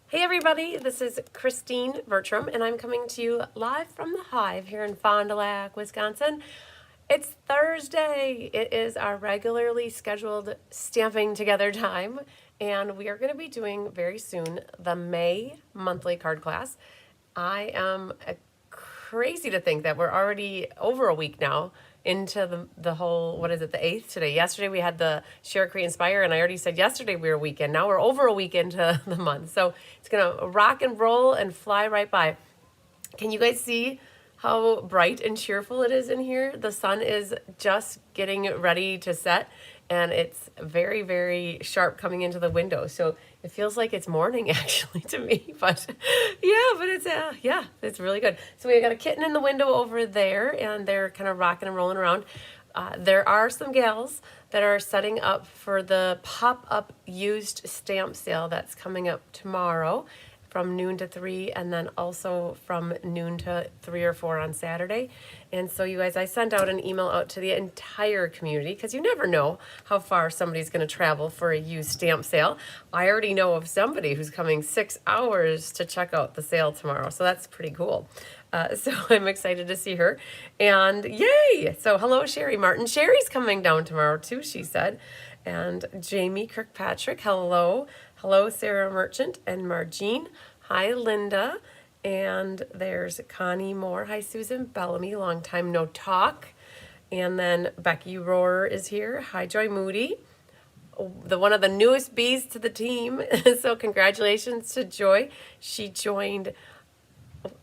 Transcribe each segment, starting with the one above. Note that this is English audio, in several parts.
Hey everybody, this is Christine Bertram, and I'm coming to you live from the Hive here in Fond du Lac, Wisconsin. It's Thursday. It is our regularly scheduled stamping together time, and we are going to be doing very soon the May monthly card class. I am crazy to think that we're already over a week now into the whole, what is it, the 8th today. Yesterday we had the Share, Create, Inspire, and I already said yesterday we were a weekend. Now we're over a week into the month. So it's going to rock and roll and fly right by. Can you guys see how bright and cheerful it is in here? The sun is just getting ready to set, and it's very, very sharp coming into the window. So it feels like it's morning actually to me, but it's really good. So we got a kitten in the window over there, and they're kind of rocking and rolling around. There are some gals that are setting up for the pop-up used stamp sale that's coming up tomorrow from noon to 3, and then also from noon to 3 or 4 on Saturday. And so you guys, I sent out an email out to the entire community because you never know how far somebody's going to travel for a used stamp sale. I already know of somebody who's coming 6 hours to check out the sale tomorrow, so that's pretty cool. So I'm excited to see her. And yay! So hello, Sherry Martin. Sherry's coming down tomorrow too, she said. And Jamie Kirkpatrick, hello. Hello, Sarah Merchant and Margene. Hi, Linda. And there's Connie Moore. Hi, Susan Bellamy. Long time no talk. And then Becky Rohrer is here. Hi, Joy Moody. One of the newest bees to the team. So congratulations to Joy. She joined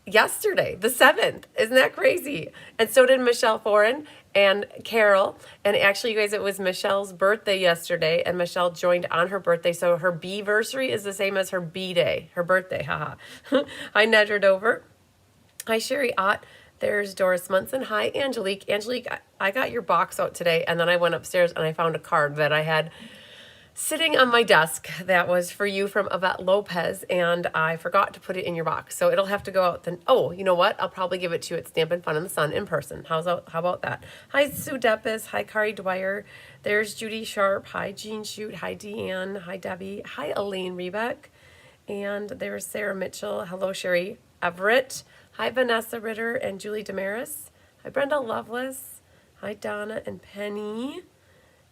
yesterday, the 7th. Isn't that crazy? And so did Michelle Foran and Carol. And actually, you guys, it was Michelle's birthday yesterday, and Michelle joined on her birthday. So her bee-versary is the same as her bee-day, her birthday. Haha. Hi, Nedra Dover. Hi, Sherry Ott. There's Doris Munson. Hi, Angelique. Angelique, I got your box out today, and then I went upstairs and I found a card that I had sitting on my desk that was for you from Yvette Lopez, and I forgot to put it in your box. So it'll have to go out then. Oh, you know what? I'll probably give it to you at Stampin' Fun in the Sun in person. How about that? Hi, Sue Deppis. Hi, Kari Dwyer. There's Judy Sharp. Hi, Jean Shute. Hi, Deanne. Hi, Debbie. Hi, Elaine Rebeck. And there's Sarah Mitchell. Hello, Sherry Everett. Hi, Vanessa Ritter and Julie Damaris. Hi, Brenda Lovelace. Hi, Donna and Penny.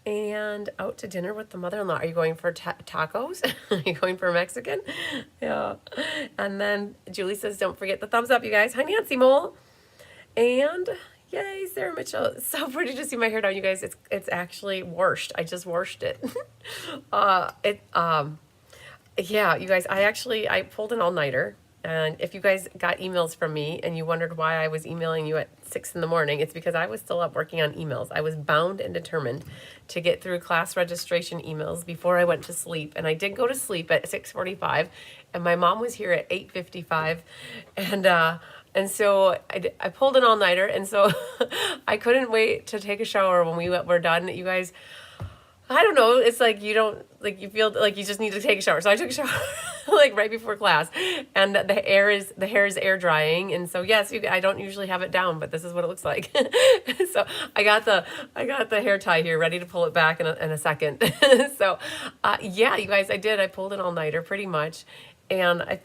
And out to dinner with the mother-in-law. Are you going for tacos? Are you going for Mexican? Yeah. And then Julie says, don't forget the thumbs up, you guys. Hi, Nancy Mole. And yay, Sarah Mitchell. It's so pretty to see my hair down, you guys. It's actually washed. I just washed it. Yeah, you guys, I pulled an all-nighter. And if you guys got emails from me and you wondered why I was emailing you at 6 in the morning, it's because I was still up working on emails. I was bound and determined to get through class registration emails before I went to sleep. And I did go to sleep at 6:45, and my mom was here at 8:55. And so I pulled an all-nighter, and so I couldn't wait to take a shower when we were done. You guys, I don't know. It's like you feel like you just need to take a shower. So I took a shower like right before class, and the hair is air drying. And so yes, I don't usually have it down, but this is what it looks like. So I got the hair tie here ready to pull it back in a second. So yeah, you guys, I pulled an all-nighter pretty much, and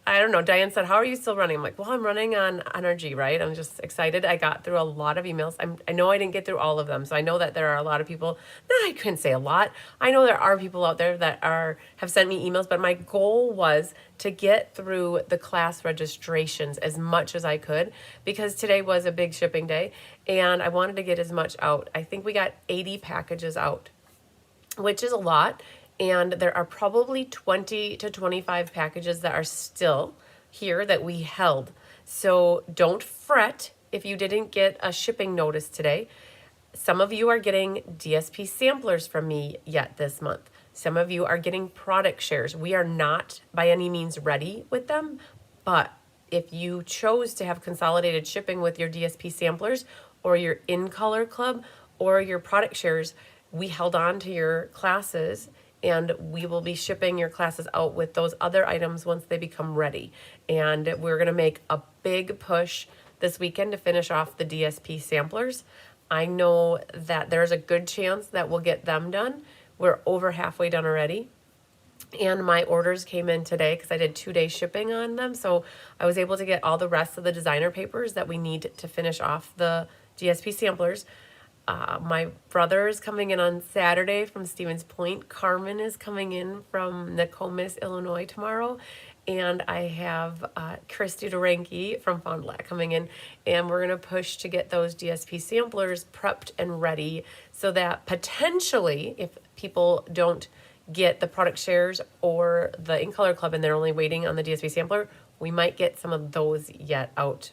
I don't know. Diane said, how are you still running? I'm like, well, I'm running on energy, right? I'm just excited. I got through a lot of emails. I know I didn't get through all of them. So I know that there are a lot of people. No, I couldn't say a lot. I know there are people out there that have sent me emails, but my goal was to get through the class registrations as much as I could, because today was a big shipping day and I wanted to get as much out. I think we got 80 packages out, which is a lot. And there are probably 20 to 25 packages that are still here that we held. So don't fret if you didn't get a shipping notice today. Some of you are getting DSP samplers from me yet this month. Some of you are getting product shares. We are not by any means ready with them, but if you chose to have consolidated shipping with your DSP samplers or your in-color club or your product shares, we held on to your classes, and we will be shipping your classes out with those other items once they become ready. And we're going to make a big push this weekend to finish off the DSP samplers. I know that there's a good chance that we'll get them done. We're over halfway done already. And my orders came in today because I did 2-day shipping on them. So I was able to get all the rest of the designer papers that we need to finish off the DSP samplers. My brother is coming in on Saturday from Stevens Point. Carmen is coming in from Nokomis, Illinois tomorrow. And I have Christy Duranke from Fond du Lac coming in. And we're going to push to get those DSP samplers prepped and ready so that potentially, if people don't get the product shares or the In Color Club and they're only waiting on the DSP sampler, we might get some of those yet out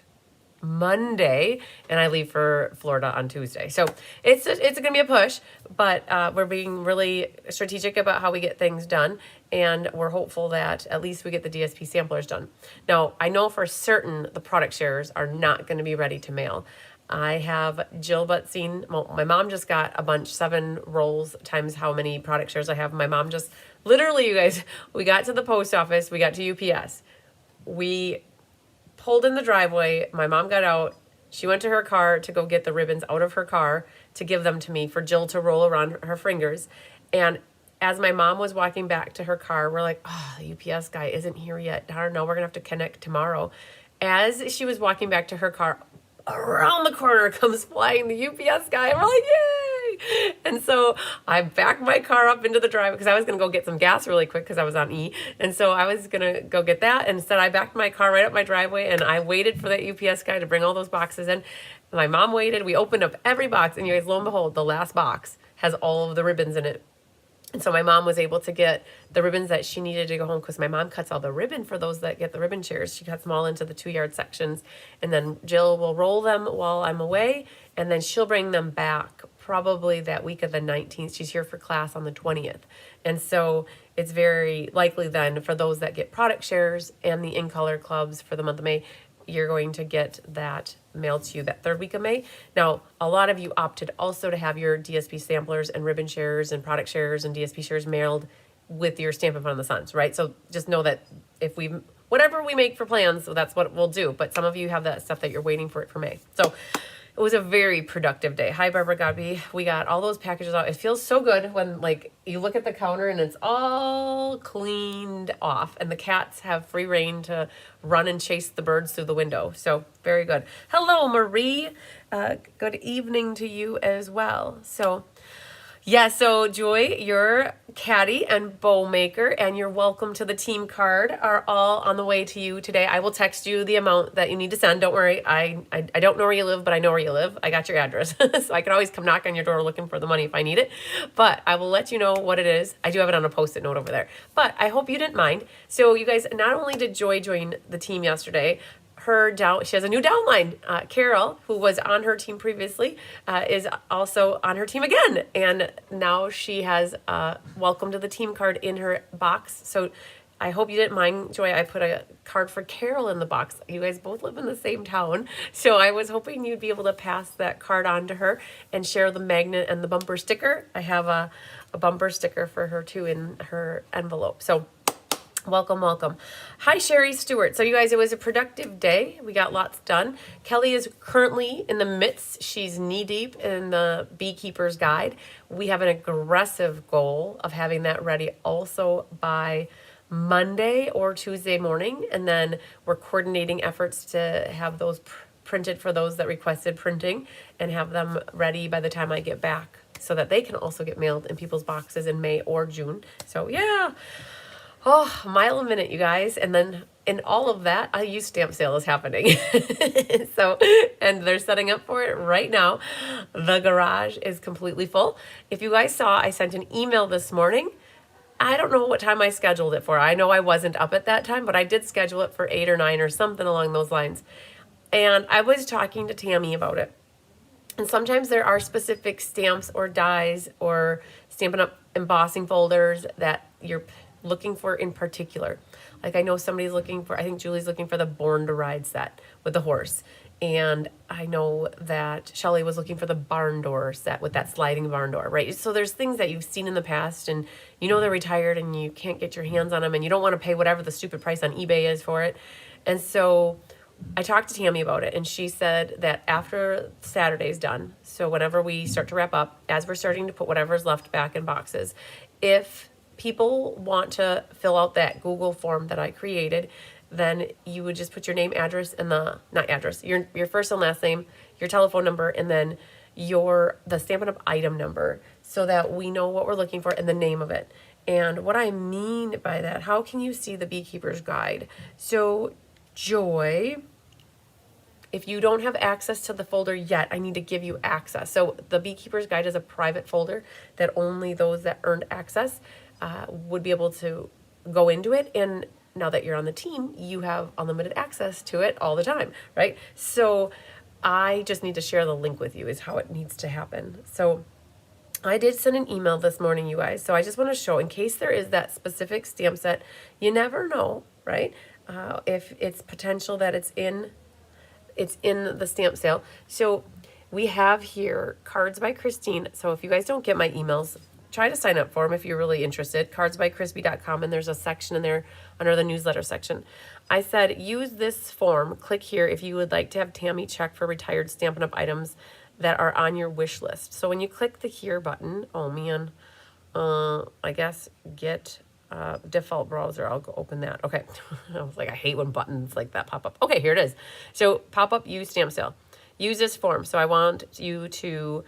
Monday, and I leave for Florida on Tuesday. So it's going to be a push, but we're being really strategic about how we get things done, and we're hopeful that at least we get the DSP samplers done. Now, I know for certain the product shares are not going to be ready to mail. I have Jill Butzine. Well, my mom just got a bunch, 7 rolls times how many product shares I have. My mom just, literally, you guys, we got to the post office, we got to UPS. We pulled in the driveway. My mom got out. She went to her car to go get the ribbons out of her car to give them to me for Jill to roll around her fingers. And as my mom was walking back to her car, we're like, oh, the UPS guy isn't here yet. Darn, no, we're going to have to connect tomorrow. As she was walking back to her car, around the corner comes flying the UPS guy. And we're like, yay! And so I backed my car up into the driveway because I was going to go get some gas really quick because I was on E. And so I was going to go get that. And instead I backed my car right up my driveway and I waited for that UPS guy to bring all those boxes in. My mom waited. We opened up every box. And you guys, lo and behold, the last box has all of the ribbons in it. And so my mom was able to get the ribbons that she needed to go home because my mom cuts all the ribbon for those that get the ribbon shares. She cuts them all into the 2-yard sections. And then Jill will roll them while I'm away. And then she'll bring them back probably that week of the 19th. She's here for class on the 20th. And so it's very likely then for those that get product shares and the In Color Clubs for the month of May, you're going to get that mailed to you that 3rd week of May. Now, a lot of you opted also to have your DSP samplers and ribbon shares and product shares and DSP shares mailed with your Stampin' Fun of the Suns, right? So just know that if whatever we make for plans, so that's what we'll do. But some of you have that stuff that you're waiting for it for May. So it was a very productive day. Hi, Barbara Godby. We got all those packages out. It feels so good when like you look at the counter and it's all cleaned off and the cats have free reign to run and chase the birds through the window. So very good. Hello, Marie. Good evening to you as well. So yeah, so Joy, your caddy and bow maker and your welcome to the team card are all on the way to you today. I will text you the amount that you need to send. Don't worry. I don't know where you live, but I know where you live. I got your address. So I can always come knock on your door looking for the money if I need it. But I will let you know what it is. I do have it on a Post-it note over there. But I hope you didn't mind. So you guys, not only did Joy join the team yesterday, she has a new downline. Carol, who was on her team previously, is also on her team again. And now she has welcome to the team card in her box. So I hope you didn't mind, Joy. I put a card for Carol in the box. You guys both live in the same town. So I was hoping you'd be able to pass that card on to her and share the magnet and the bumper sticker. I have a bumper sticker for her too in her envelope. So welcome, welcome. Hi, Sherry Stewart. So you guys, it was a productive day. We got lots done. Kelly is currently in the midst. She's knee deep in the Beekeeper's Guide. We have an aggressive goal of having that ready also by Monday or Tuesday morning. And then we're coordinating efforts to have those printed for those that requested printing and have them ready by the time I get back so that they can also get mailed in people's boxes in May or June. So yeah. Oh, mile a minute, you guys. And then in all of that, a used stamp sale is happening. So, and they're setting up for it right now. The garage is completely full. If you guys saw, I sent an email this morning. I don't know what time I scheduled it for. I know I wasn't up at that time, but I did schedule it for 8 or 9 or something along those lines. And I was talking to Tammy about it. And sometimes there are specific stamps or dies or Stampin' Up! Embossing folders that you're looking for in particular. Like I know somebody's looking for, I think Julie's looking for the Born to Ride set with the horse. And I know that Shelly was looking for the barn door set with that sliding barn door, right? So there's things that you've seen in the past and you know they're retired and you can't get your hands on them and you don't want to pay whatever the stupid price on eBay is for it. And so I talked to Tammy about it and she said that after Saturday's done, so whenever we start to wrap up, as we're starting to put whatever's left back in boxes, if people want to fill out that Google form that I created, then you would just put your name, address, and not address, your first and last name, your telephone number, and then the Stampin' Up! Item number, so that we know what we're looking for and the name of it. And what I mean by that, how can you see the Beekeeper's Guide? So, Joy, if you don't have access to the folder yet, I need to give you access. So the Beekeeper's Guide is a private folder that only those that earned access would be able to go into it. And now that you're on the team, you have unlimited access to it all the time, right? So I just need to share the link with you is how it needs to happen. So I did send an email this morning, you guys. So I just want to show, in case there is that specific stamp set, you never know, right? If it's potential that it's in the stamp sale. So we have here Cards by Christine. So if you guys don't get my emails, try to sign up for them if you're really interested. cardsbycrispy.com, and there's a section in there under the newsletter section. I said, use this form. Click here if you would like to have Tammy check for retired Stampin' Up! Items that are on your wish list. So when you click the here button, oh man, I guess get default browser. I'll go open that. Okay. I was like, I hate when buttons like that pop up. Okay, here it is. So pop up, use stamp sale. Use this form. So I want you to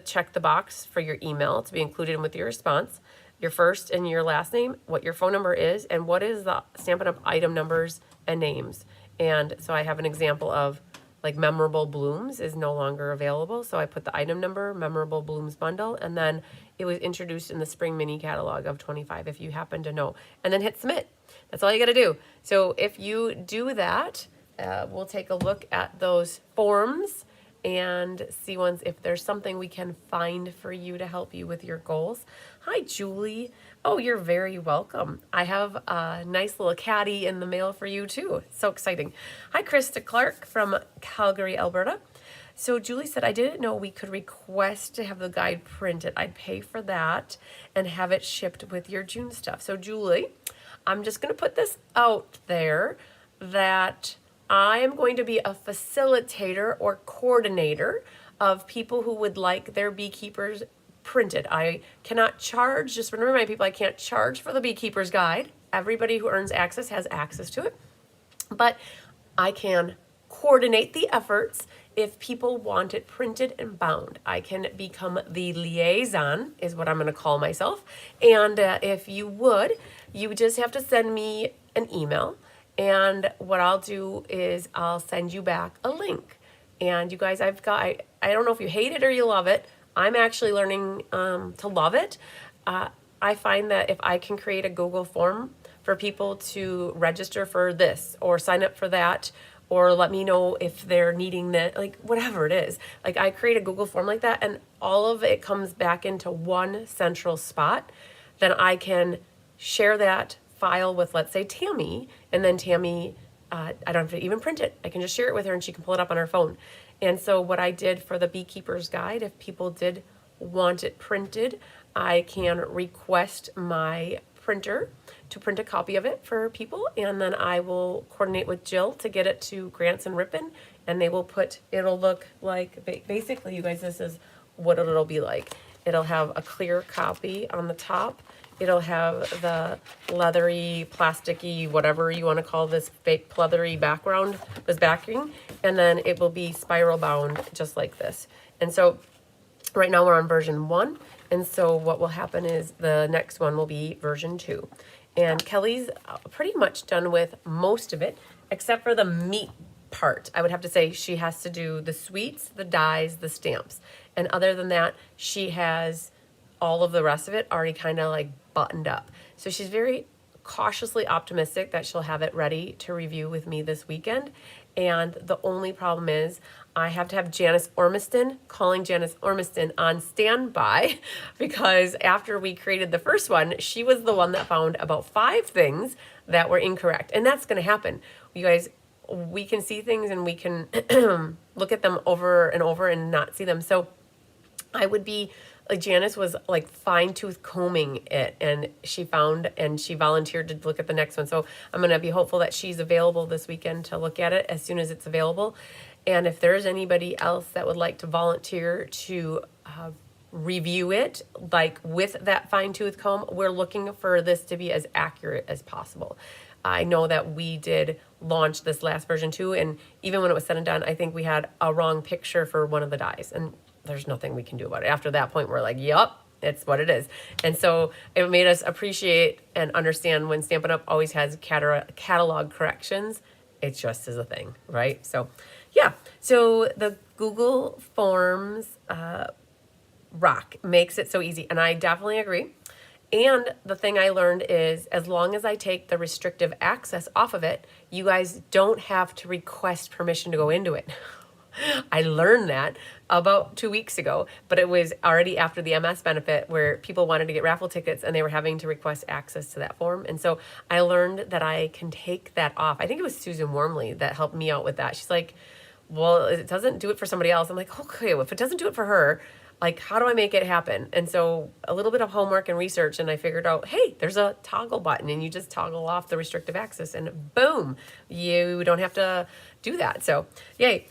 check the box for your email to be included with your response, your first and your last name, what your phone number is, and what is the Stampin' Up! Item numbers and names. And so I have an example of like Memorable Blooms is no longer available. So I put the item number, Memorable Blooms bundle, and then it was introduced in the spring mini catalog of 25, if you happen to know, and then hit submit. That's all you got to do. So if you do that, we'll take a look at those forms and see if there's something we can find for you to help you with your goals. Hi, Julie. Oh, you're very welcome. I have a nice little caddy in the mail for you too. So exciting. Hi, Krista Clark from Calgary, Alberta. So Julie said, I didn't know we could request to have the guide printed. I'd pay for that and have it shipped with your June stuff. So Julie, I'm just going to put this out there that I am going to be a facilitator or coordinator of people who would like their Beekeepers printed. I cannot charge, just remember my people, I can't charge for the Beekeeper's Guide. Everybody who earns access has access to it. But I can coordinate the efforts if people want it printed and bound. I can become the liaison, is what I'm going to call myself. And if you would just have to send me an email. And what I'll do is I'll send you back a link. And you guys, I don't know if you hate it or you love it. I'm actually learning to love it. I find that if I can create a Google form for people to register for this or sign up for that, or let me know if they're needing that, like whatever it is. Like I create a Google form like that and all of it comes back into one central spot, then I can share that file with, let's say, Tammy, and then Tammy, I don't have to even print it. I can just share it with her and she can pull it up on her phone. And so what I did for the Beekeeper's Guide, if people did want it printed, I can request my printer to print a copy of it for people, and then I will coordinate with Jill to get it to Grants and Ripon, and they will it'll look like, basically, you guys, this is what it'll be like. It'll have a clear copy on the top. It'll have the leathery, plasticky, whatever you want to call this fake leathery background, this backing, and then it will be spiral bound just like this. And so right now we're on version 1, and so what will happen is the next one will be version 2. And Kelly's pretty much done with most of it, except for the meat part. I would have to say she has to do the sweets, the dies, the stamps. And other than that, she has all of the rest of it already kind of like buttoned up. So she's very cautiously optimistic that she'll have it ready to review with me this weekend. And the only problem is I have to have Janice Ormiston, calling Janice Ormiston on standby, because after we created the first one, she was the one that found about 5 things that were incorrect. And that's going to happen. You guys, we can see things and we can look at them over and over and not see them. So I would be like, Janice was like fine-tooth combing it, and she found and she volunteered to look at the next one. So I'm going to be hopeful that she's available this weekend to look at it as soon as it's available. And if there's anybody else that would like to volunteer to review it like with that fine tooth comb. We're looking for this to be as accurate as possible. I know that we did launch this last version too, and even when it was said and done, I think we had a wrong picture for one of the dies, and there's nothing we can do about it. After that point, we're like, yup, it's what it is. And so it made us appreciate and understand when Stampin' Up! Always has catalog corrections, it just is a thing, right? So yeah, so the Google Forms rock makes it so easy, and I definitely agree. And the thing I learned is as long as I take the restrictive access off of it, you guys don't have to request permission to go into it. I learned that about 2 weeks ago, but it was already after the MS benefit where people wanted to get raffle tickets and they were having to request access to that form. And so I learned that I can take that off. I think it was Susan Wormley that helped me out with that. She's like, well, it doesn't do it for somebody else. I'm like, okay, well, if it doesn't do it for her, like, how do I make it happen? And so a little bit of homework and research, and I figured out, hey, there's a toggle button, and you just toggle off the restrictive access, and boom, you don't have to do that. So, yay.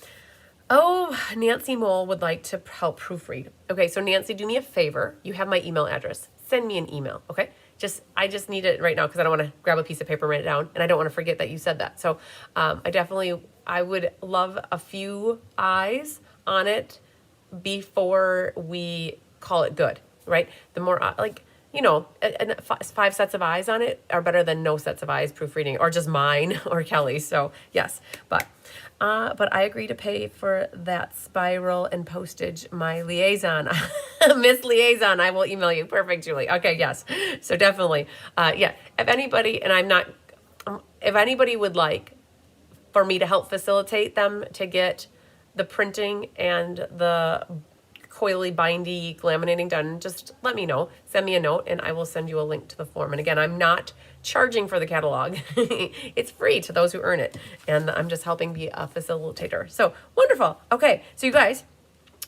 Oh, Nancy Mole would like to help proofread. Okay, so Nancy, do me a favor. You have my email address. Send me an email, okay? I just need it right now because I don't want to grab a piece of paper and write it down, and I don't want to forget that you said that. So I would love a few eyes on it before we call it good, right? The more, 5 sets of eyes on it are better than no sets of eyes proofreading, or just mine or Kelly's. So yes, but I agree to pay for that spiral and postage, my liaison. Miss Liaison, I will email you. Perfect, Julie. Okay, yes. So definitely, yeah, if anybody would like for me to help facilitate them to get the printing and the coily bindy laminating done, just let me know. Send me a note and I will send you a link to the form. And again, I'm not charging for the catalog. It's free to those who earn it. And I'm just helping be a facilitator. So wonderful. Okay, so you guys,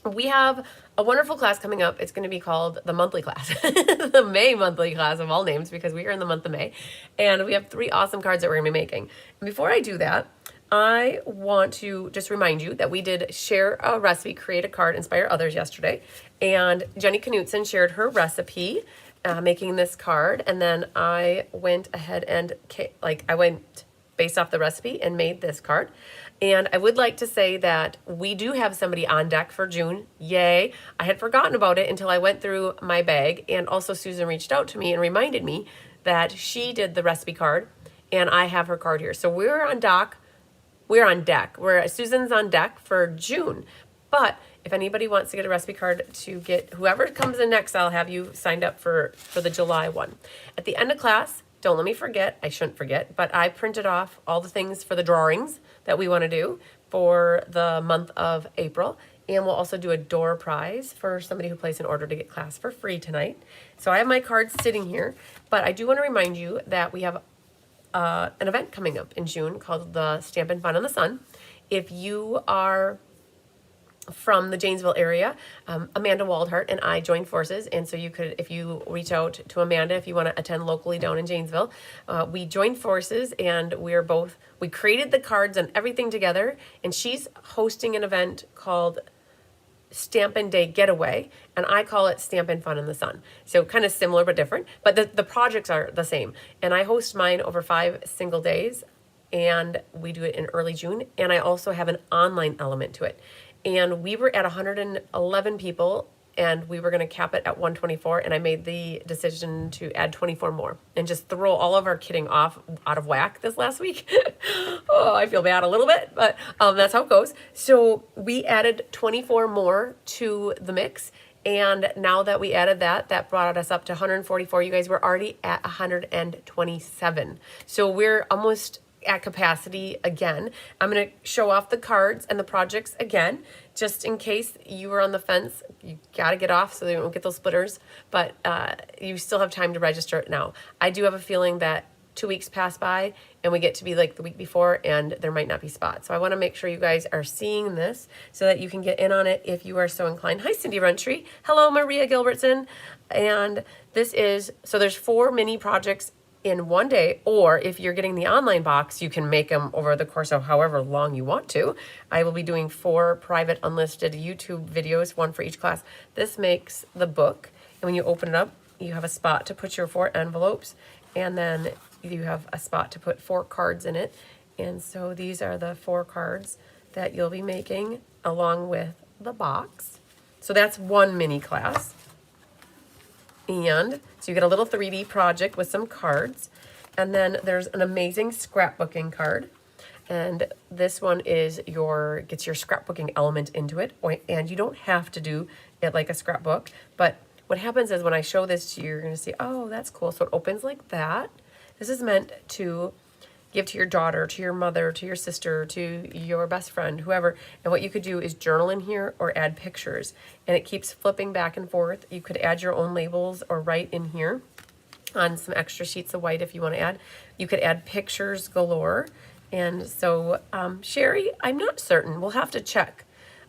we have a wonderful class coming up. It's going to be called the monthly class, the May monthly class of all names, because we are in the month of May. And we have 3 awesome cards that we're going to be making. And before I do that, I want to just remind you that we did share a recipe, create a card, inspire others yesterday. And Jenny Knutson shared her recipe making this card. And then I went ahead and I went based off the recipe and made this card. And I would like to say that we do have somebody on deck for June. Yay. I had forgotten about it until I went through my bag. And also Susan reached out to me and reminded me that she did the recipe card and I have her card here. So we're on deck. Susan's on deck for June. But if anybody wants to get a recipe card to get whoever comes in next, I'll have you signed up for the July one. At the end of class, don't let me forget, I shouldn't forget, but I printed off all the things for the drawings that we want to do for the month of April. And we'll also do a door prize for somebody who placed an order to get class for free tonight. So I have my cards sitting here, but I do want to remind you that we have an event coming up in June called the Stampin' Fun in the Sun. If you are from the Janesville area, Amanda Waldhart and I joined forces, and so you could, if you reach out to Amanda, if you want to attend locally down in Janesville, we joined forces, and we created the cards and everything together, and she's hosting an event called Stampin' Day Getaway, and I call it Stampin' Fun in the Sun. So kind of similar but different, but the projects are the same. And I host mine over 5 single days, and we do it in early June, and I also have an online element to it. And we were at 111 people, and we were going to cap it at 124, and I made the decision to add 24 more and just throw all of our kitting out of whack this last week. Oh, I feel bad a little bit, but that's how it goes. So we added 24 more to the mix, and now that we added that brought us up to 144. You guys were already at 127. So we're almost at capacity again. I'm going to show off the cards and the projects again, just in case you were on the fence. You got to get off so they don't get those splitters, but you still have time to register it now. I do have a feeling that 2 weeks pass by and we get to be like the week before and there might not be spots. So I want to make sure you guys are seeing this so that you can get in on it if you are so inclined. Hi, Cindy Runtree. Hello, Maria Gilbertson. And this is, so there's 4 mini projects in one day, or if you're getting the online box, you can make them over the course of however long you want to. I will be doing 4 private unlisted YouTube videos, 1 for each class. This makes the book, and when you open it up, you have a spot to put your 4 envelopes, and then you have a spot to put 4 cards in it. And so these are the 4 cards that you'll be making along with the box. So that's one mini class. And so you get a little 3D project with some cards. And then there's an amazing scrapbooking card. And this one is gets your scrapbooking element into it. And you don't have to do it like a scrapbook. But what happens is when I show this to you, you're going to see, oh, that's cool. So it opens like that. This is meant to give to your daughter, to your mother, to your sister, to your best friend, whoever. And what you could do is journal in here or add pictures. And it keeps flipping back and forth. You could add your own labels or write in here on some extra sheets of white if you want to add. You could add pictures galore. And so, Sherry, I'm not certain. We'll have to check.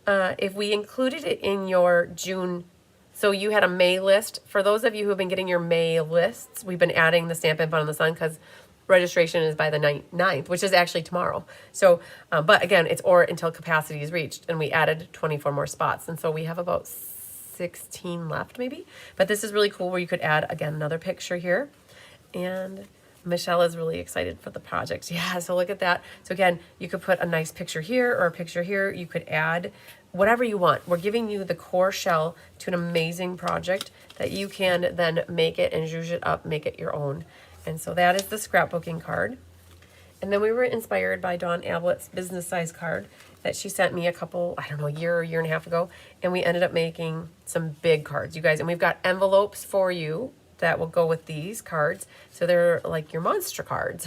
If we included it in your June, so you had a May list. For those of you who have been getting your May lists, we've been adding the Stampin' Fun in the Sun because registration is by the 9th, which is actually tomorrow. So, but again, it's or until capacity is reached, and we added 24 more spots. And so we have about 16 left maybe. But this is really cool where you could add, again, another picture here. And Michelle is really excited for the project. Yeah, so look at that. So again, you could put a nice picture here or a picture here. You could add whatever you want. We're giving you the core shell to an amazing project that you can then make it and zhuzh it up, make it your own. And so that is the scrapbooking card. And then we were inspired by Dawn Ablett's business size card that she sent me a year and a half ago. And we ended up making some big cards, you guys. And we've got envelopes for you that will go with these cards. So they're like your monster cards.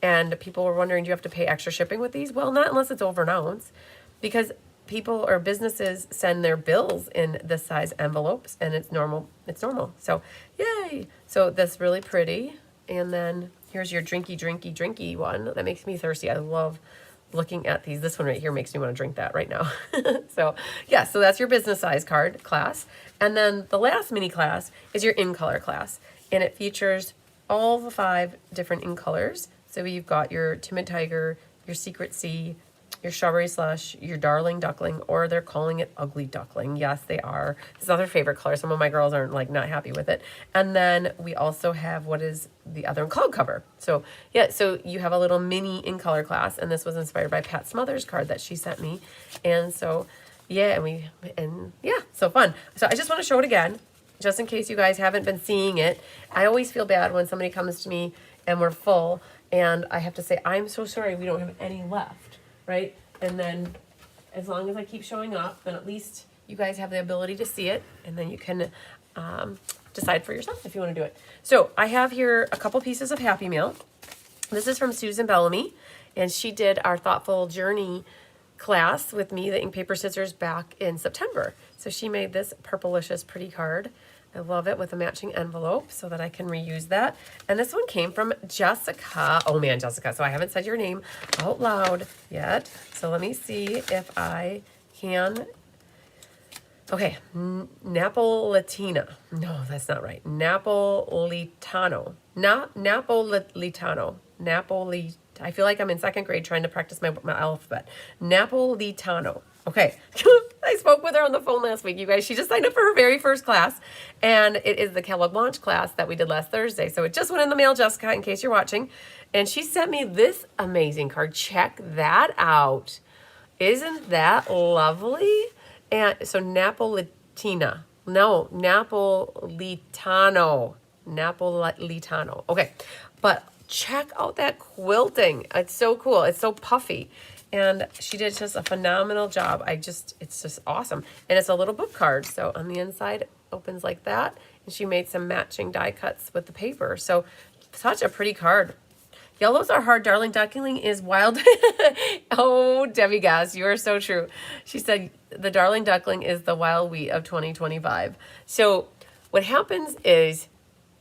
And people were wondering, do you have to pay extra shipping with these? Well, not unless it's over an ounce, because people or businesses send their bills in this size envelopes, and it's normal. It's normal. So yay. So that's really pretty. And then here's your drinky one. That makes me thirsty. I love looking at these. This one right here makes me want to drink that right now. So yeah, so that's your business size card class. And then the last mini class is your in color class. And it features all the 5 different in colors. So you've got your Timid Tiger, your Secret Sea, your Strawberry Slush, your Darling Duckling, or they're calling it Ugly Duckling. Yes, they are. It's not their favorite color. Some of my girls aren't not happy with it. And then we also have what is the other one, Cloud Cover. So yeah, so you have a little mini in color class, and this was inspired by Pat Smothers' card that she sent me. And so yeah, so fun. So I just want to show it again, just in case you guys haven't been seeing it. I always feel bad when somebody comes to me and we're full, and I have to say, I'm so sorry, we don't have any left. Right? And then as long as I keep showing up, then at least you guys have the ability to see it, and then you can decide for yourself if you want to do it. So I have here a couple pieces of Happy Mail. This is from Susan Bellamy, and she did our Thoughtful Journey class with me, the ink, paper, scissors, back in September. So she made this purplicious pretty card. I love it, with a matching envelope so that I can reuse that. And this one came from Jessica. Oh man, Jessica. So I haven't said your name out loud yet. So let me see if I can. Okay, Napolitana. No, that's not right. Napolitano. Napolitano. I feel like I'm in 2nd grade trying to practice my alphabet. Napolitano. Okay. I spoke with her on the phone last week, you guys. She just signed up for her very first class, and it is the Kellogg launch class that we did last Thursday. So it just went in the mail, Jessica, in case you're watching. And she sent me this amazing card. Check that out. Isn't that lovely? And so Napolitano. Okay. But check out that quilting. It's so cool. It's so puffy. And she did just a phenomenal job. It's just awesome. And it's a little book card. So on the inside, it opens like that. And she made some matching die cuts with the paper. So such a pretty card. Yellows are hard. Darling Duckling is wild. Oh, Debbie Gass, you are so true. She said the Darling Duckling is the wild wheat of 2025. So what happens is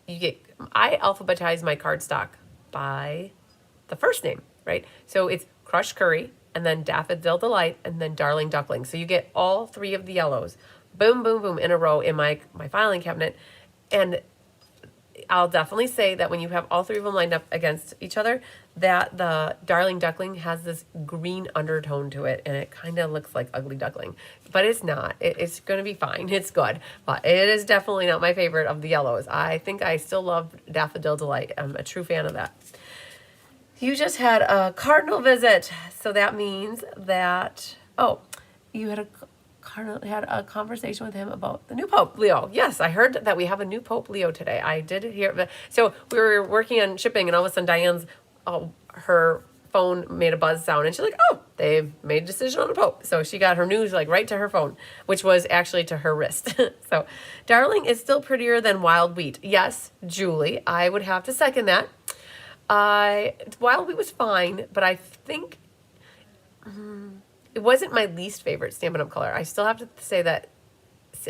I alphabetize my cardstock by the first name, right? So it's Crushed Curry, and then Daffodil Delight, and then Darling Duckling. So you get all 3 of the yellows, boom, boom, boom, in a row in my filing cabinet. And I'll definitely say that when you have all three of them lined up against each other, that the Darling Duckling has this green undertone to it, and it kind of looks like Ugly Duckling, but it's not. It's going to be fine. It's good, but it is definitely not my favorite of the yellows. I think I still love Daffodil Delight. I'm a true fan of that. You just had a cardinal visit, so that means that, oh, you had a conversation with him about the new Pope Leo. Yes, I heard that we have a new Pope Leo today. I did hear. So we were working on shipping, and all of a sudden Diane's, her phone made a buzz sound, and she's like, "Oh, they made a decision on a Pope." So she got her news like right to her phone, which was actually to her wrist. So, Darling is still prettier than Wild Wheat. Yes, Julie, I would have to second that. Wild Wheat was fine, but I think it wasn't my least favorite Stampin' Up! Color. I still have to say that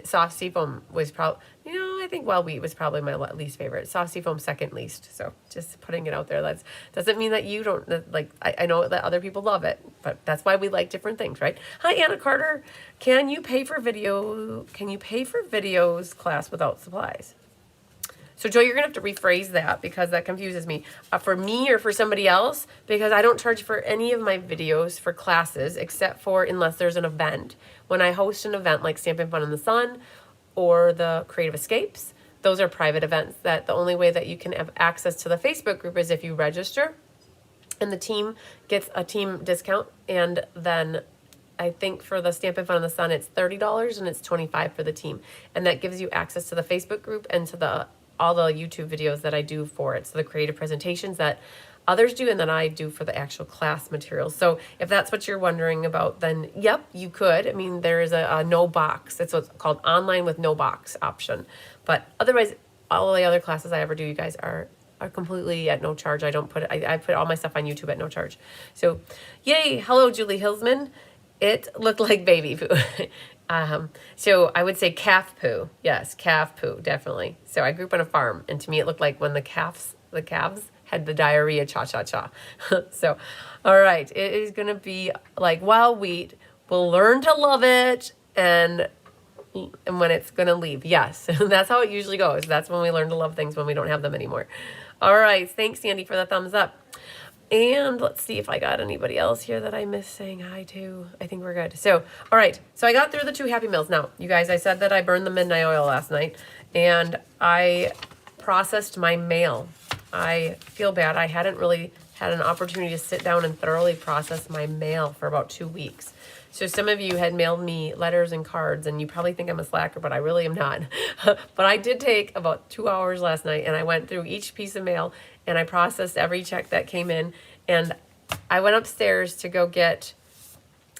Soft Seafoam was probably, I think Wild Wheat was probably my least favorite. Soft Seafoam second least. So just putting it out there. That doesn't mean that you don't like. I know that other people love it, but that's why we like different things, right? Hi, Anna Carter. Can you pay for videos class without supplies? So, Joy, you're going to have to rephrase that because that confuses me. For me or for somebody else, because I don't charge for any of my videos for classes except for unless there's an event. When I host an event like Stampin' Fun in the Sun or the Creative Escapes, those are private events that the only way that you can have access to the Facebook group is if you register, and the team gets a team discount. And then I think for the Stampin' Fun in the Sun, it's $30 and it's $25 for the team. And that gives you access to the Facebook group and to all the YouTube videos that I do for it. So the creative presentations that others do and that I do for the actual class materials. So if that's what you're wondering about, then yep, you could. I mean, there is a no box. It's what's called online with no box option. But otherwise, all the other classes I ever do, you guys, are completely at no charge. I don't put it, I put all my stuff on YouTube at no charge. So yay. Hello, Julie Hilsman. It looked like baby poo. So I would say calf poo. Yes, calf poo, definitely. So I grew up on a farm, and to me it looked like when the calves had the diarrhea cha-cha-cha. So, all right, it is going to be like Wild Wheat. We'll learn to love it, and when it's going to leave. Yes, that's how it usually goes. That's when we learn to love things, when we don't have them anymore. All right, thanks, Sandy, for the thumbs up. And let's see if I got anybody else here that I missed saying hi to. I think we're good. So, all right. So I got through the 2 Happy Meals. Now, you guys, I said that I burned the midnight oil last night, and I processed my mail. I feel bad. I hadn't really had an opportunity to sit down and thoroughly process my mail for about 2 weeks. So some of you had mailed me letters and cards, and you probably think I'm a slacker, but I really am not. But I did take about 2 hours last night, and I went through each piece of mail, and I processed every check that came in, and I went upstairs to go get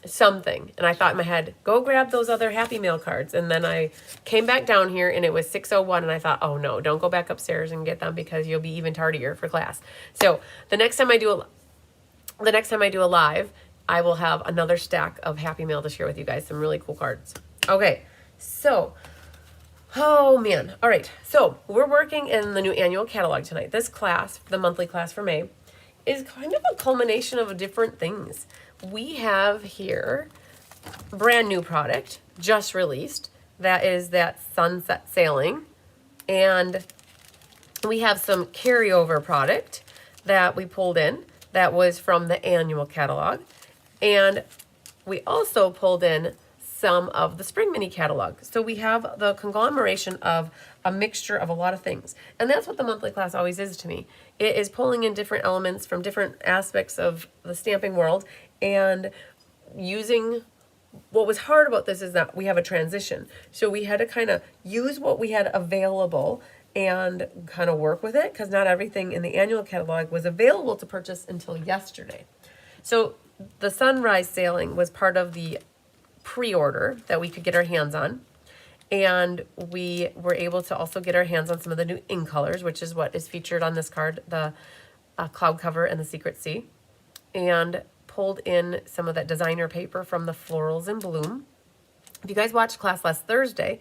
something, and I thought in my head, go grab those other Happy Mail cards. And then I came back down here, and it was 6:01, and I thought, oh no, don't go back upstairs and get them because you'll be even tardier for class. So the next time I do a live, I will have another stack of Happy Mail to share with you guys, some really cool cards. Okay, so oh man. All right. So we're working in the new annual catalog tonight. This class, the monthly class for May, is kind of a culmination of different things. We have here brand new product just released. That is that Sunset Sailing. And we have some carryover product that we pulled in that was from the annual catalog. And we also pulled in some of the spring mini catalog. So we have the conglomeration of a mixture of a lot of things. And that's what the monthly class always is to me. It is pulling in different elements from different aspects of the stamping world and using. What was hard about this is that we have a transition. So we had to kind of use what we had available and kind of work with it, because not everything in the annual catalog was available to purchase until yesterday. So the Sunrise Sailing was part of the pre-order that we could get our hands on. And we were able to also get our hands on some of the new ink colors, which is what is featured on this card, the Cloud Cover and the Secret Sea. And pulled in some of that designer paper from the Florals in Bloom. If you guys watched class last Thursday,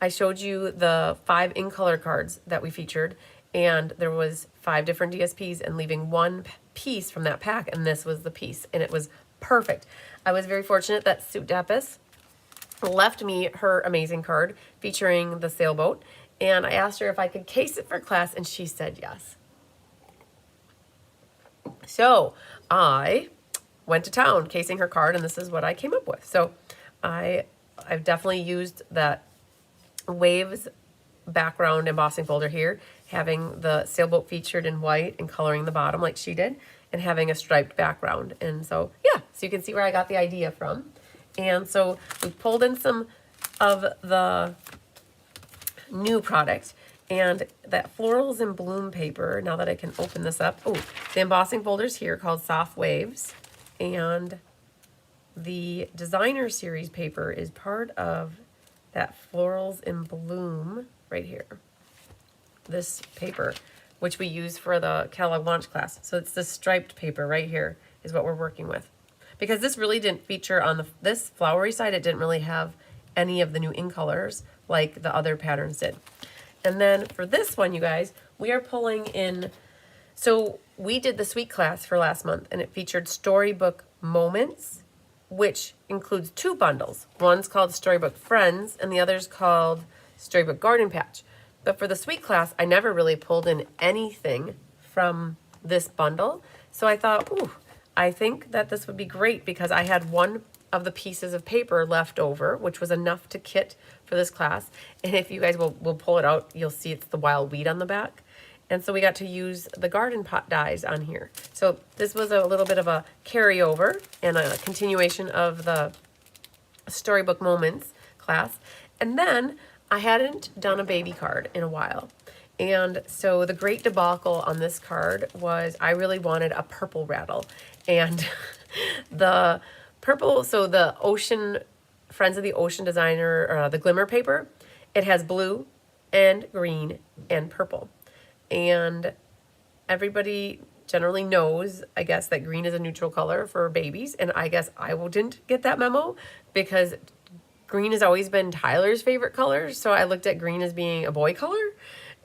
I showed you the 5 ink color cards that we featured, and there was 5 different DSPs and leaving one piece from that pack, and this was the piece, and it was perfect. I was very fortunate that Suit Dapis left me her amazing card featuring the Sailboat, And I asked her if I could case it for class, and she said yes. So I went to town casing her card, and this is what I came up with. So I've definitely used that Waves background embossing folder here, having the Sailboat featured in white and coloring the bottom like she did, and having a striped background. And so, yeah, so you can see where I got the idea from. And so we pulled in some of the new product, and that Florals and Bloom paper, now that I can open this up. Oh, the embossing folder's here called Soft Waves, and the Designer Series paper is part of that Florals and Bloom right here. This paper, which we use for the catalog launch class. So it's this striped paper right here is what we're working with. Because this really didn't feature on this flowery side, it didn't really have any of the new in colors like the other patterns did. And then for this one, you guys, we are pulling in, so we did the suite class for last month, and it featured Storybook Moments, which includes 2 bundles. One's called Storybook Friends, and the other's called Storybook Garden Patch. But for the suite class, I never really pulled in anything from this bundle. So I thought, ooh, I think that this would be great because I had one of the pieces of paper left over, which was enough to kit for this class. And if you guys will pull it out, you'll see it's the wild weed on the back. And so we got to use the garden pot dies on here. So this was a little bit of a carryover and a continuation of the Storybook Moments class. And then I hadn't done a baby card in a while. And so the great debacle on this card was I really wanted a purple rattle. And the purple, so the Ocean, Friends of the Ocean designer, the glimmer paper, it has blue and green and purple. And everybody generally knows, I guess, that green is a neutral color for babies. And I guess I didn't get that memo because green has always been Tyler's favorite color. So I looked at green as being a boy color.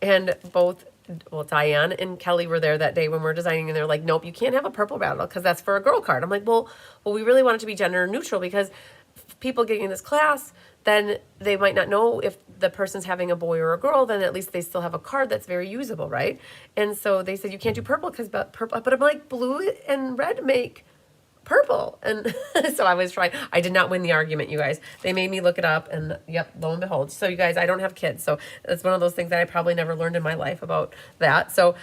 And both, well, Diane and Kelly were there that day when we were designing, and they're like, nope, you can't have a purple rattle because that's for a girl card. I'm like, well, we really want it to be gender neutral because people getting this class, then they might not know if the person's having a boy or a girl, then at least they still have a card that's very usable, right? And so they said, you can't do purple because purple, but I'm like, blue and red make purple. And so I was trying, I did not win the argument, you guys. They made me look it up, and yep, lo and behold. So you guys, I don't have kids, so it's one of those things that I probably never learned in my life about that. So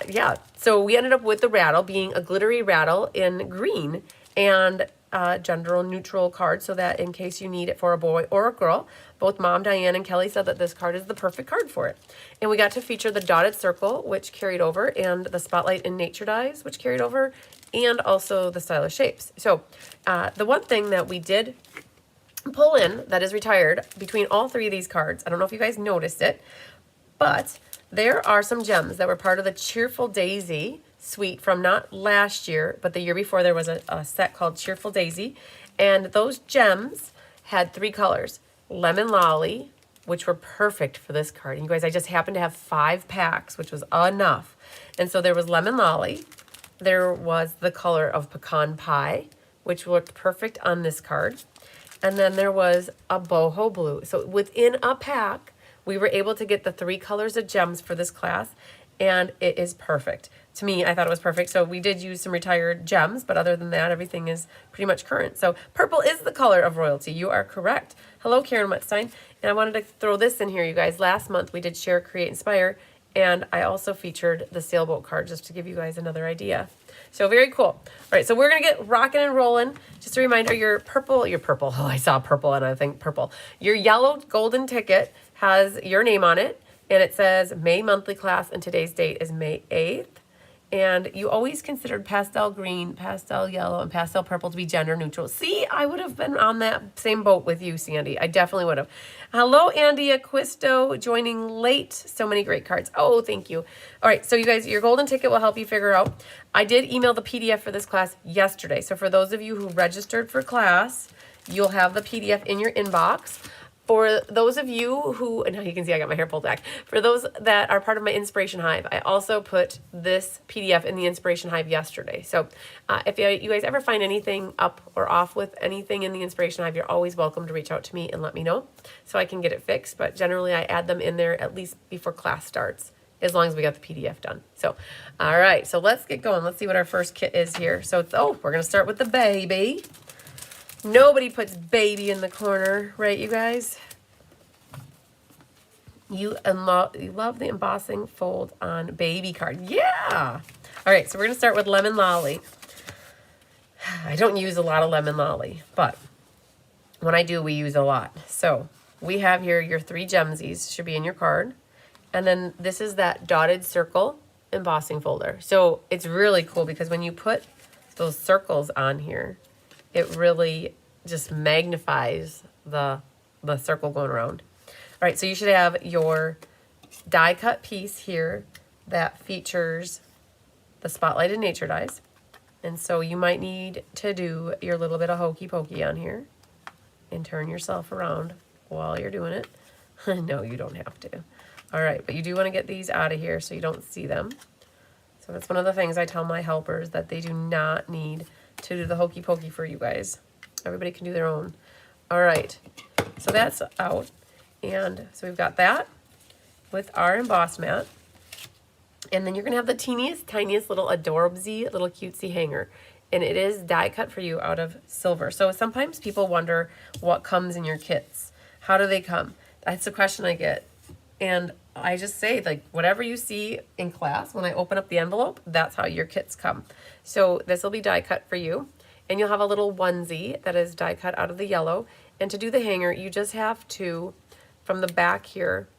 yeah, so we ended up with the rattle being a glittery rattle in green and gender neutral card, so that in case you need it for a boy or a girl, both Mom, Diane, and Kelly said that this card is the perfect card for it. And we got to feature the dotted circle, which carried over, and the spotlight and nature dies, which carried over, and also the stylish shapes. So the one thing that we did pull in that is retired between all 3 of these cards, I don't know if you guys noticed it, but there are some gems that were part of the Cheerful Daisy suite from not last year, but the year before. There was a set called Cheerful Daisy, and those gems had 3 colors. Lemon Lolly, which were perfect for this card. And you guys, I just happened to have 5 packs, which was enough. And so there was Lemon Lolly. There was the color of Pecan Pie, which looked perfect on this card. And then there was a Boho Blue. So within a pack, we were able to get the 3 colors of gems for this class, and it is perfect. To me, I thought it was perfect. So we did use some retired gems, but other than that, everything is pretty much current. So purple is the color of royalty. You are correct. Hello, Karen Wetstein. And I wanted to throw this in here, you guys. Last month, we did Share, Create, Inspire, and I also featured the Sailboat card just to give you guys another idea. So very cool. All right, so we're going to get rocking and rolling. Just a reminder, your purple, oh, I saw purple and I think purple. Your yellow golden ticket has your name on it, and it says May monthly class, and today's date is May 8th. And you always considered pastel green, pastel yellow, and pastel purple to be gender neutral. See, I would have been on that same boat with you, Sandy. I definitely would have. Hello, Andy Acquisto, joining late. So many great cards. Oh, thank you. All right, so you guys, your golden ticket will help you figure out. I did email the PDF for this class yesterday. So for those of you who registered for class, you'll have the PDF in your inbox. For those of you who, and now you can see I got my hair pulled back. For those that are part of my Inspiration Hive, I also put this PDF in the Inspiration Hive yesterday. So if you guys ever find anything up or off with anything in the Inspiration Hive, you're always welcome to reach out to me and let me know so I can get it fixed. But generally I add them in there at least before class starts, as long as we got the PDF done. So, all right, so let's get going. Let's see what our first kit is here. So, we're going to start with the baby. Nobody puts baby in the corner, right, you guys? You love the embossing fold on baby card. Yeah! All right, so we're going to start with Lemon Lolly. I don't use a lot of Lemon Lolly, but when I do, we use a lot. So we have here your 3 gemsies, should be in your card. And then this is that dotted circle embossing folder. So it's really cool because when you put those circles on here, it really just magnifies the circle going around. All right, so you should have your die cut piece here that features the Spotlighted Nature dies. And so you might need to do your little bit of hokey pokey on here and turn yourself around while you're doing it. No, you don't have to. All right, but you do want to get these out of here so you don't see them. So that's one of the things I tell my helpers, that they do not need to do the hokey pokey for you guys. Everybody can do their own. All right, so that's out. And so we've got that with our emboss mat. And then you're gonna have the teeniest, tiniest little adorabsy, little cutesy hanger. And it is die cut for you out of silver. So sometimes people wonder what comes in your kits. How do they come? That's a question I get. And I just say, like, whatever you see in class, when I open up the envelope, that's how your kits come. So this will be die cut for you. And you'll have a little onesie that is die cut out of the yellow. And to do the hanger, you just have to, from the back here,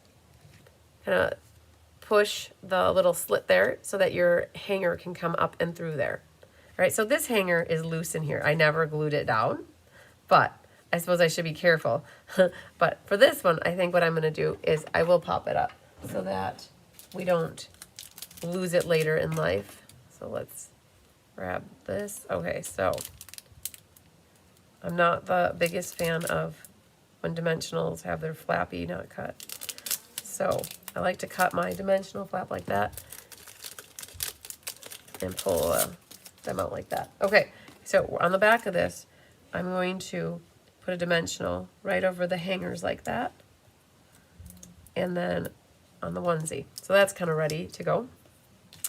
kind of push the little slit there so that your hanger can come up and through there. All right, so this hanger is loose in here. I never glued it down, but I suppose I should be careful. But for this one, I think what I'm gonna do is I will pop it up so that we don't lose it later in life. So let's grab this. Okay, so I'm not the biggest fan of when dimensionals have their flappy not cut. So I like to cut my dimensional flap like that and pull them out like that. Okay, so on the back of this, I'm going to put a dimensional right over the hangers like that, and then on the onesie. So that's kind of ready to go.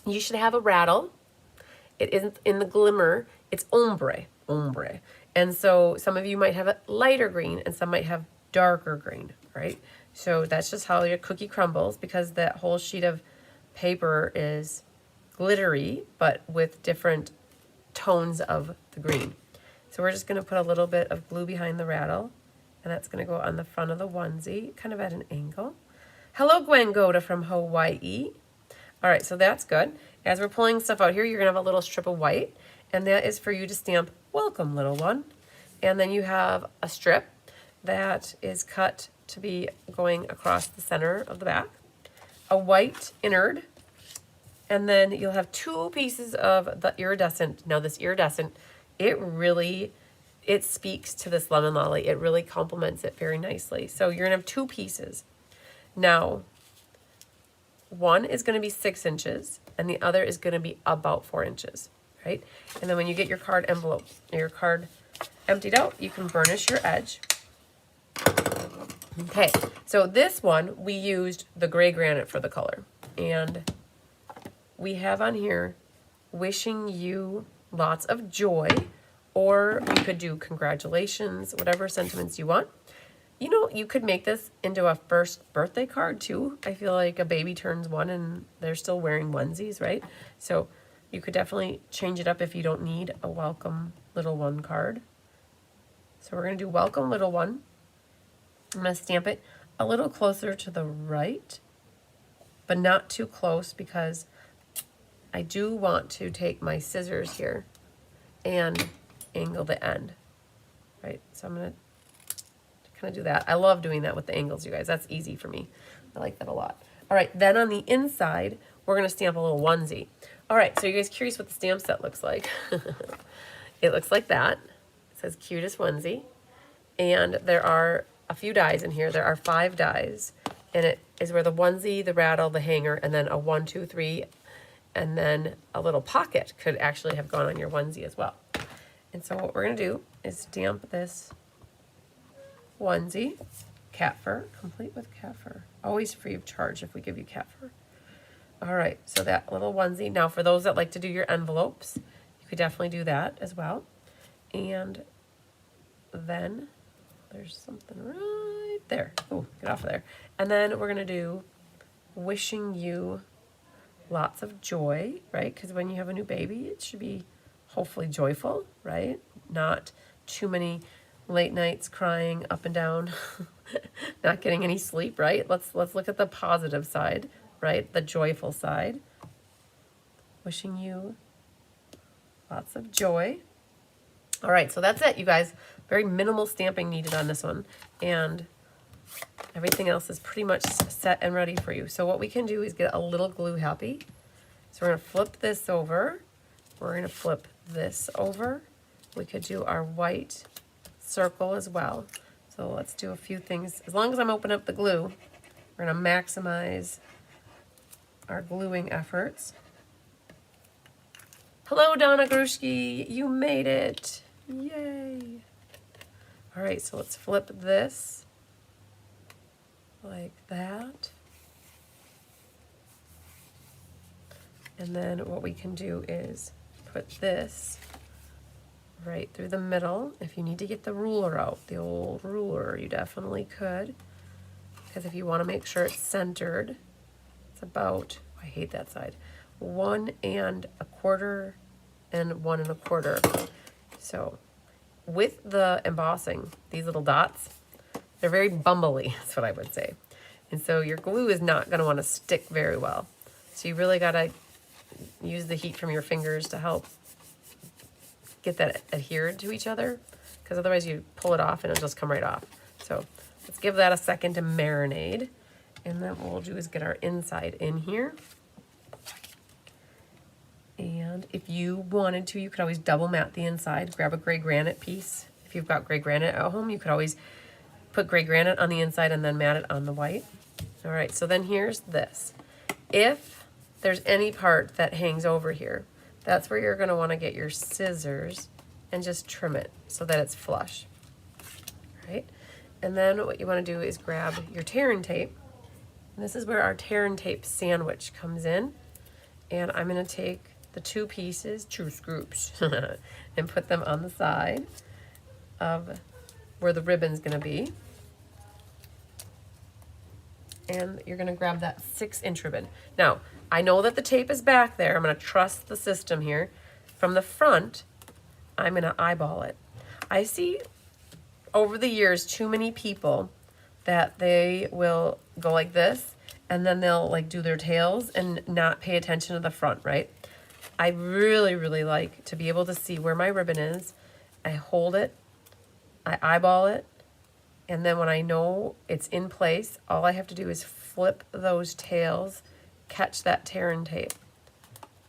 You should have a rattle. It isn't in the glimmer, it's ombre. And so some of you might have a lighter green and some might have darker green, right? So that's just how your cookie crumbles, because that whole sheet of paper is glittery, but with different tones of the green. So we're just gonna put a little bit of glue behind the rattle, and that's gonna go on the front of the onesie, kind of at an angle. Hello, Gwen Goda from Hawaii. All right, so that's good. As we're pulling stuff out here, you're gonna have a little strip of white, and that is for you to stamp, welcome little one. And then you have a strip that is cut to be going across the center of the back, a white innard, and then you'll have 2 pieces of the iridescent. Now this iridescent, it speaks to this lemon lolly. It really complements it very nicely. So you're gonna have 2 pieces. Now, one is gonna be 6 inches and the other is gonna be about 4 inches, right? And then when you get your card envelope, your card emptied out, you can burnish your edge. Okay, so this one, we used the gray granite for the color. And we have on here, wishing you lots of joy, or you could do congratulations, whatever sentiments you want. You know, you could make this into a first birthday card too. I feel like a baby turns 1 and they're still wearing onesies, right? So you could definitely change it up if you don't need a welcome little one card. So we're gonna do welcome little one. I'm gonna stamp it a little closer to the right, but not too close, because I do want to take my scissors here and angle the end, right? So I'm gonna kind of do that. I love doing that with the angles, you guys. That's easy for me. I like that a lot. All right, then on the inside, we're gonna stamp a little onesie. All right, so you guys curious what the stamp set looks like? It looks like that. It says cutest onesie. And there are a few dies in here. There are 5 dies, and it is where the onesie, the rattle, the hanger, and then a 1, 2, 3, and then a little pocket could actually have gone on your onesie as well. And so what we're going to do is stamp this onesie, cat fur, complete with cat fur. Always free of charge if we give you cat fur. All right, so that little onesie. Now, for those that like to do your envelopes, you could definitely do that as well. And then there's something right there. Oh, get off of there. And then we're going to do wishing you lots of joy, right? Because when you have a new baby, it should be hopefully joyful, right? Not too many late nights crying up and down, not getting any sleep, right? Let's look at the positive side, right? The joyful side. Wishing you lots of joy. All right, so that's it, you guys. Very minimal stamping needed on this one, and everything else is pretty much set and ready for you. So what we can do is get a little glue happy. So we're going to flip this over. We're going to flip this over. We could do our white circle as well. So let's do a few things. As long as I'm opening up the glue, we're going to maximize our gluing efforts. Hello, Donna Grushki. You made it. Yay. All right, so let's flip this like that. And then what we can do is put this right through the middle. If you need to get the ruler out, the old ruler, you definitely could. Because if you want to make sure it's centered, it's about, I hate that side, 1 1/4 and 1 1/4. So with the embossing, these little dots, they're very bumbly, that's what I would say. And so your glue is not going to want to stick very well. So you really got to use the heat from your fingers to help get that adhered to each other, because otherwise you pull it off and it'll just come right off. So let's give that a second to marinate. And then what we'll do is get our inside in here. And if you wanted to, you could always double mat the inside. Grab a gray granite piece. If you've got gray granite at home, you could always put gray granite on the inside and then mat it on the white. All right, so then here's this. If there's any part that hangs over here, that's where you're going to want to get your scissors and just trim it so that it's flush. Right? And then what you want to do is grab your tear and tape. And this is where our tear and tape sandwich comes in. And I'm going to take the 2 pieces, 2 scoops, and put them on the side of where the ribbon's going to be. And you're going to grab that 6-inch ribbon. Now, I know that the tape is back there. I'm going to trust the system here. From the front, I'm going to eyeball it. I see over the years too many people that they will go like this, and then they'll like do their tails and not pay attention to the front, right? I really, really like to be able to see where my ribbon is. I hold it, I eyeball it, and then when I know it's in place, all I have to do is flip those tails, catch that tear and tape,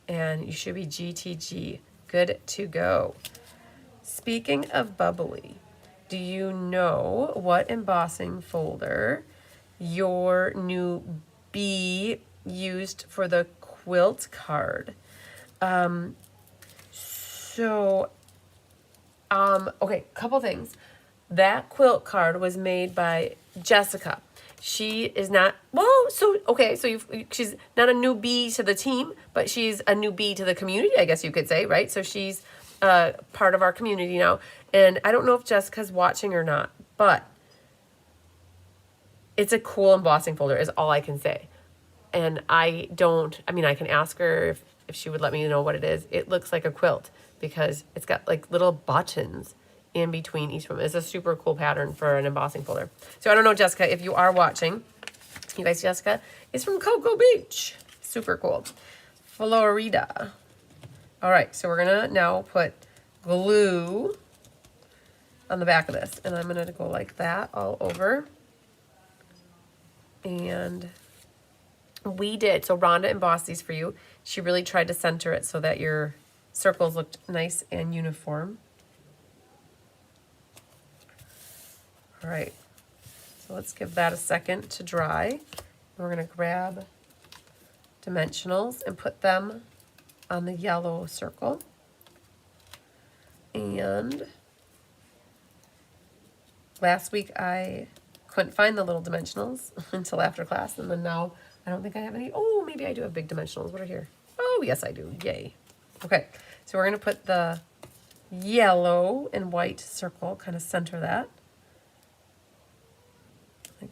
and you should be GTG, good to go. Speaking of bubbly, do you know what embossing folder your new bee used for the quilt card? Okay, couple things. That quilt card was made by Jessica. She is not, she's not a newbie to the team, but she's a newbie to the community, I guess you could say, right? So she's part of our community now. And I don't know if Jessica's watching or not, but it's a cool embossing folder is all I can say. And I can ask her if she would let me know what it is. It looks like a quilt because it's got like little buttons in between each one. It's a super cool pattern for an embossing folder. So I don't know, Jessica, if you are watching, you guys, Jessica is from Cocoa Beach. Super cool. Florida. All right, so we're gonna now put glue on the back of this, and I'm gonna go like that all over. And so Rhonda embossed these for you. She really tried to center it so that your circles looked nice and uniform. All right, So let's give that a second to dry. We're gonna grab dimensionals and put them on the yellow circle. And last week I couldn't find the little dimensionals until after class, and then now I don't think I have any. Oh, maybe I do have big dimensionals. What are here? Oh, yes, I do. Yay. Okay, so we're going to put the yellow and white circle, kind of center that. Like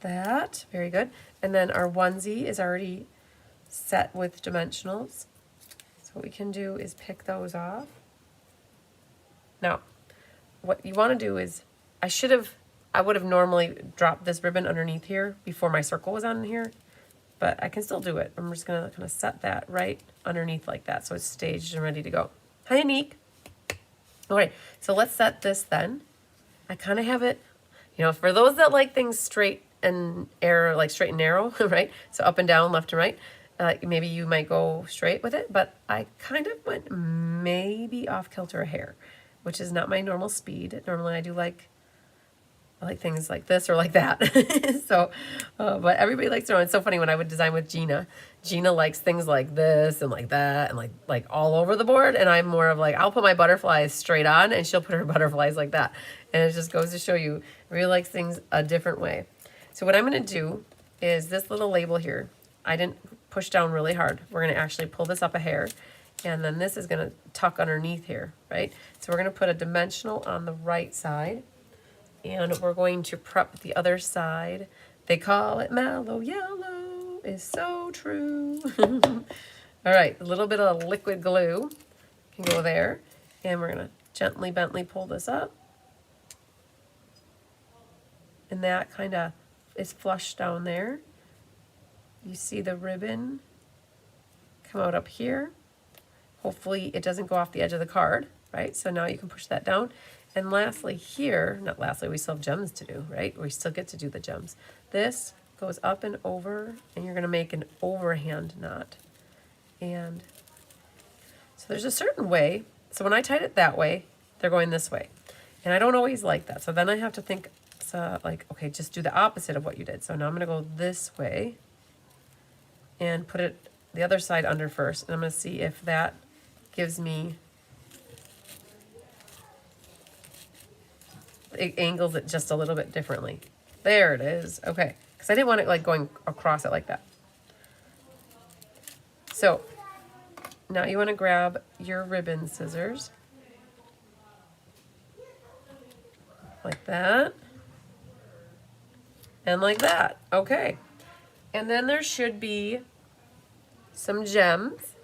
that. Very good. And then our onesie is already set with dimensionals. So what we can do is pick those off. Now, what you want to do is, I would have normally dropped this ribbon underneath here before my circle was on here, but I can still do it. I'm just going to kind of set that right underneath like that so it's staged and ready to go. Hi, Anique. All right, so let's set this then. I kind of have it, you know, for those that like things straight and straight and narrow, right? So up and down, left and right. Maybe you might go straight with it, but I kind of went maybe off kilter a hair, which is not my normal speed. Normally I like things like this or like that. So, but everybody likes their own. It's so funny when I would design with Gina. Gina likes things like this and like that and like all over the board. And I'm more of like, I'll put my butterflies straight on and she'll put her butterflies like that. And it just goes to show you, really likes things a different way. So what I'm going to do is this little label here, I didn't push down really hard. We're going to actually pull this up a hair. And then this is going to tuck underneath here, right? So we're going to put a dimensional on the right side. And we're going to prep the other side. They call it mallow yellow. Is so true. All right, a little bit of liquid glue can go there. And we're going to gently pull this up. And that kind of is flush down there. You see the ribbon come out up here. Hopefully it doesn't go off the edge of the card, right? So now you can push that down. And lastly here, not lastly, we still have gems to do, right? We still get to do the gems. This goes up and over, and you're gonna make an overhand knot. And so there's a certain way. So when I tied it that way, they're going this way. And I don't always like that. So then I have to think, like, okay, just do the opposite of what you did. So now I'm gonna go this way and put it the other side under first. And I'm gonna see if that gives me, it angles it just a little bit differently. There it is. Okay, because I didn't want it like going across it like that. So now you want to grab your ribbon scissors like that and like that. Okay, and then there should be some gems,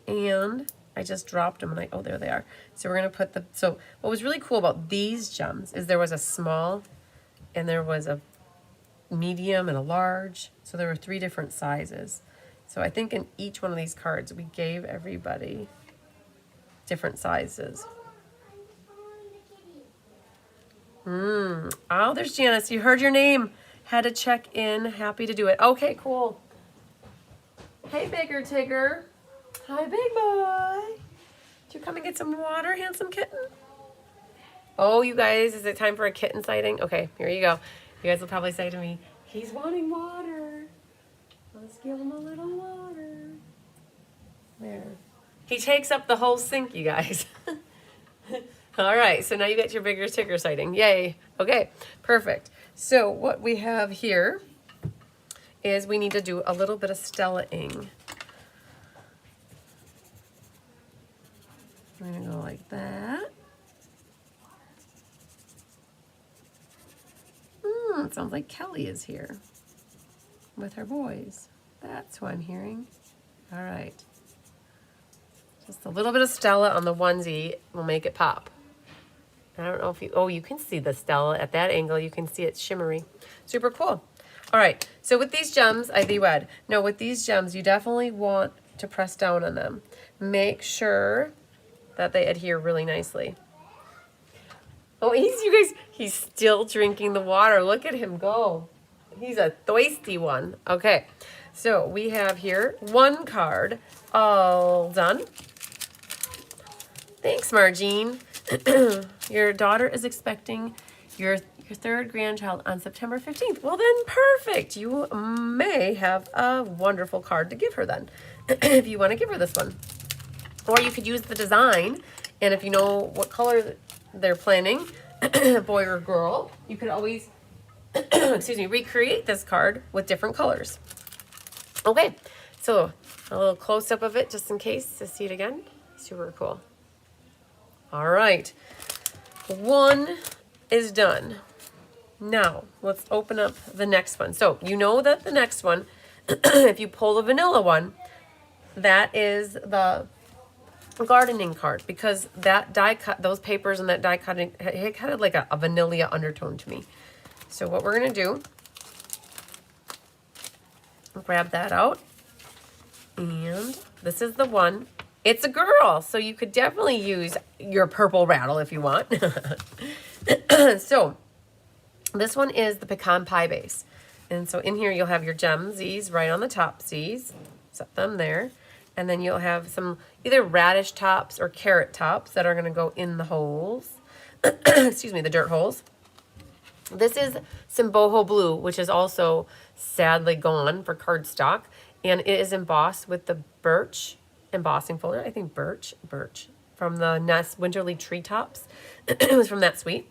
and I just dropped them, and oh, there they are. So we're gonna put so what was really cool about these gems is there was a small and there was a medium and a large. So there were 3 different sizes. So I think in each one of these cards, we gave everybody different sizes. Oh, there's Janice. You heard your name. Had to check in. Happy to do it. Okay, cool. Hey, Bigger Tigger. Hi, big boy. Did you come and get some water, handsome kitten? Oh, you guys, is it time for a kitten sighting? Okay, here you go. You guys will probably say to me, he's wanting water. Let's give him a little water. There. He takes up the whole sink, you guys. All right, so now you get your Bigger Tigger sighting. Yay. Okay, perfect. So what we have here is we need to do a little bit of Stella-ing. We're gonna go like that. It sounds like Kelly is here with her boys. That's who I'm hearing. All right. Just a little bit of Stella on the onesie will make it pop. I don't know if you, oh, you can see the Stella at that angle. You can see it shimmery. Super cool. All right, so with these gems, I wed. No, with these gems, you definitely want to press down on them. Make sure that they adhere really nicely. Oh, you guys, he's still drinking the water. Look at him go. He's a thirsty one. Okay, so we have here 1 card all done. Thanks, Margine. Your daughter is expecting your third grandchild on September 15th. Well then, perfect. You may have a wonderful card to give her then, if you want to give her this one. Or you could use the design, and if you know what color they're planning, boy or girl, you could always, excuse me, recreate this card with different colors. Okay, so a little close-up of it just in case to see it again. Super cool. All right, one is done. Now, let's open up the next one. So, you know that the next one, if you pull the vanilla one, that is the gardening card, because that die cut, those papers and that die cutting, it had like a vanilla undertone to me. So what we're going to do, grab that out, and this is the one. It's a girl, so you could definitely use your purple rattle if you want. So this one is the pecan pie base. And so in here you'll have your gemsies right on the topsies. Set them there. And then you'll have some either radish tops or carrot tops that are going to go in the holes. Excuse me, the dirt holes. This is some boho blue, which is also sadly gone for cardstock. And it is embossed with the birch embossing folder. I think birch, from the Nest Winterly Treetops. It was from that suite.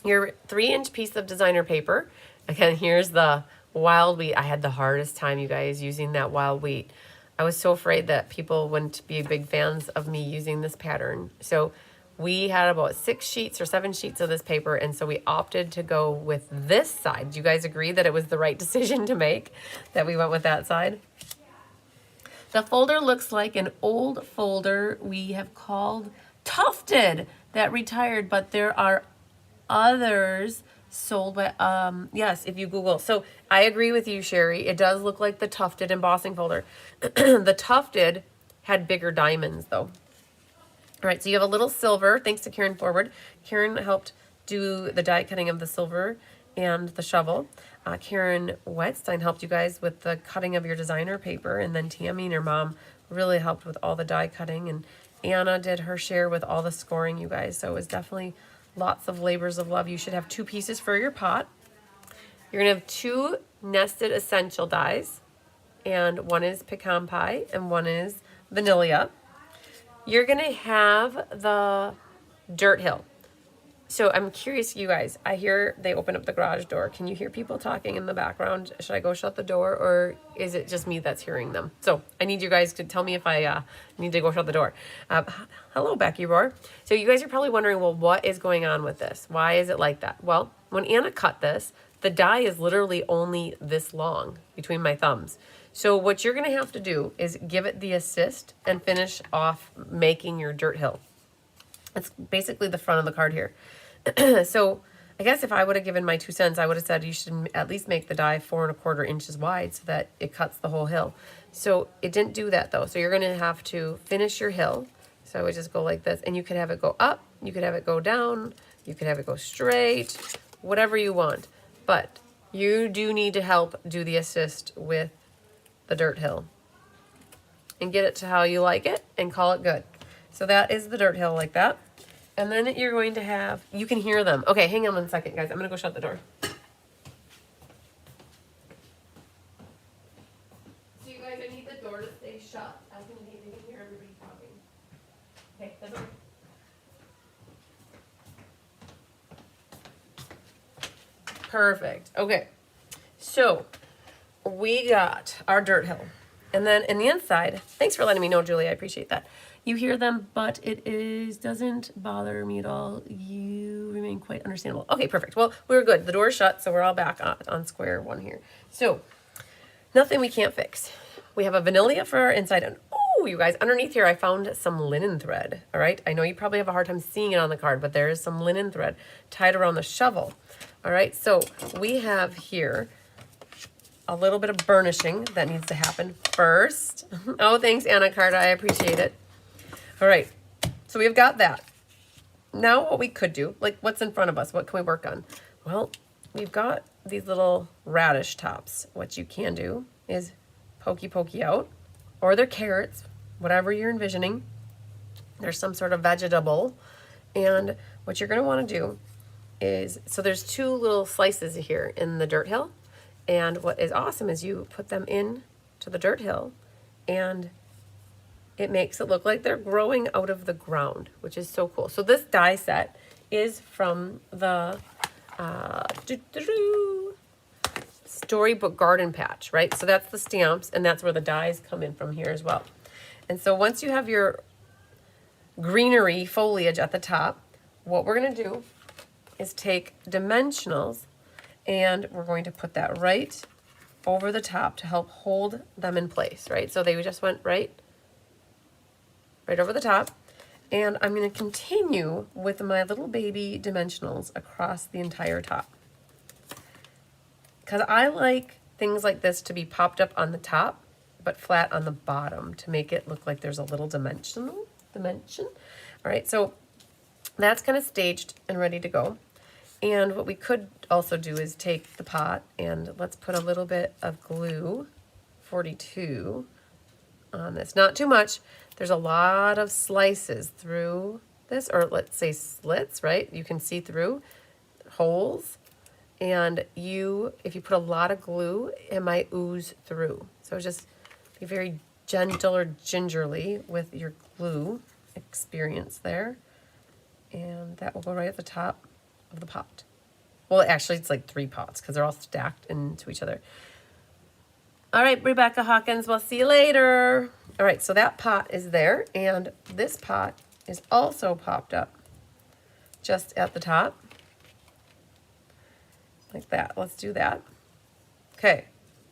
Your 3-inch piece of designer paper. Again, here's the wild wheat. I had the hardest time, you guys, using that wild wheat. I was so afraid that people wouldn't be big fans of me using this pattern. So we had about 6 sheets or 7 sheets of this paper, and so we opted to go with this side. Do you guys agree that it was the right decision to make, that we went with that side? The folder looks like an old folder we have called Tufted that retired, but there are others sold by, yes, if you Google. So I agree with you, Sherry. It does look like the Tufted embossing folder. The Tufted had bigger diamonds, though. All right, so you have a little silver, thanks to Karen Forward. Karen helped do the die cutting of the silver and the shovel. Karen Wetstein helped you guys with the cutting of your designer paper, and then Tammy and her mom really helped with all the die cutting, and Anna did her share with all the scoring, you guys. So it was definitely lots of labors of love. You should have 2 pieces for your pot. You're gonna have 2 nested essential dies, and one is pecan pie and one is vanilla. You're gonna have the dirt hill. So I'm curious, you guys, I hear they open up the garage door. Can you hear people talking in the background? Should I go shut the door, or is it just me that's hearing them? So I need you guys to tell me if I need to go shut the door. Hello, Becky Roar. So you guys are probably wondering, well, what is going on with this? Why is it like that? Well, when Anna cut this, the die is literally only this long between my thumbs. So what you're gonna have to do is give it the assist and finish off making your dirt hill. It's basically the front of the card here. So I guess if I would have given my 2 cents, I would have said you should at least make the die 4 1/4 inches wide so that it cuts the whole hill. So it didn't do that though. So you're going to have to finish your hill. So I would just go like this, and you could have it go up, you could have it go down, you could have it go straight, whatever you want. But you do need to help do the assist with the dirt hill and get it to how you like it and call it good. So that is the dirt hill like that. And then you're going to have, you can hear them. Okay, hang on 1 second, guys. I'm going to go shut the door. So you guys, I need the door to stay shut. I can hear everybody talking. Okay, that's okay. Perfect. Okay, so we got our dirt hill. And then in the inside, thanks for letting me know, Julie. I appreciate that. You hear them, but it doesn't bother me at all. You remain quite understandable. Okay, perfect. Well, we're good. The door's shut, so we're all back on square one here. So, nothing we can't fix. We have a vanilla for our inside. And oh, you guys, underneath here, I found some linen thread. All right, I know you probably have a hard time seeing it on the card, but there is some linen thread tied around the shovel. All right, so we have here a little bit of burnishing that needs to happen first. Oh, thanks, Anna Carta. I appreciate it. All right, so we've got that. Now what we could do, like what's in front of us, what can we work on? Well, we've got these little radish tops. What you can do is pokey out, or they're carrots, whatever you're envisioning. There's some sort of vegetable. And what you're gonna wanna do is, so there's two little slices here in the dirt hill. And what is awesome is you put them in to the dirt hill and it makes it look like they're growing out of the ground, which is so cool. So this die set is from the Storybook Garden Patch, right? So that's the stamps, and that's where the dies come in from here as well. And so once you have your greenery foliage at the top, what we're going to do is take dimensionals and we're going to put that right over the top to help hold them in place, right? So they just went right over the top. And I'm going to continue with my little baby dimensionals across the entire top. Because I like things like this to be popped up on the top, but flat on the bottom to make it look like there's a little dimension. All right, so that's kind of staged and ready to go. And what we could also do is take the pot and let's put a little bit of glue, 42, on this. Not too much. There's a lot of slices through this, or let's say slits, right? You can see through holes. And if you put a lot of glue, it might ooze through. So just be very gentle or gingerly with your glue experience there. And that will go right at the top of the pot. Well, actually, it's like 3 pots because they're all stacked into each other. All right, Rebecca Hawkins, we'll see you later. All right, so that pot is there, and this pot is also popped up just at the top. Like that. Let's do that. Okay,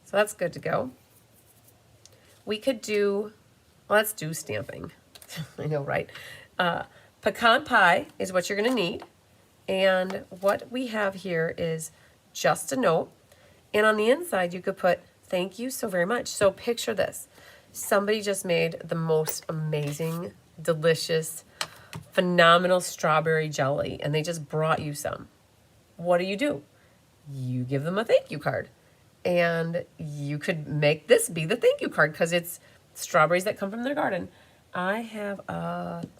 so that's good to go. We could do, let's do stamping. I know, right? Pecan pie is what you're going to need. And what we have here is just a note. And on the inside, you could put, thank you so very much. So picture this. Somebody just made the most amazing, delicious, phenomenal strawberry jelly, and they just brought you some. What do? You give them a thank you card. And you could make this be the thank you card because it's strawberries that come from their garden. I have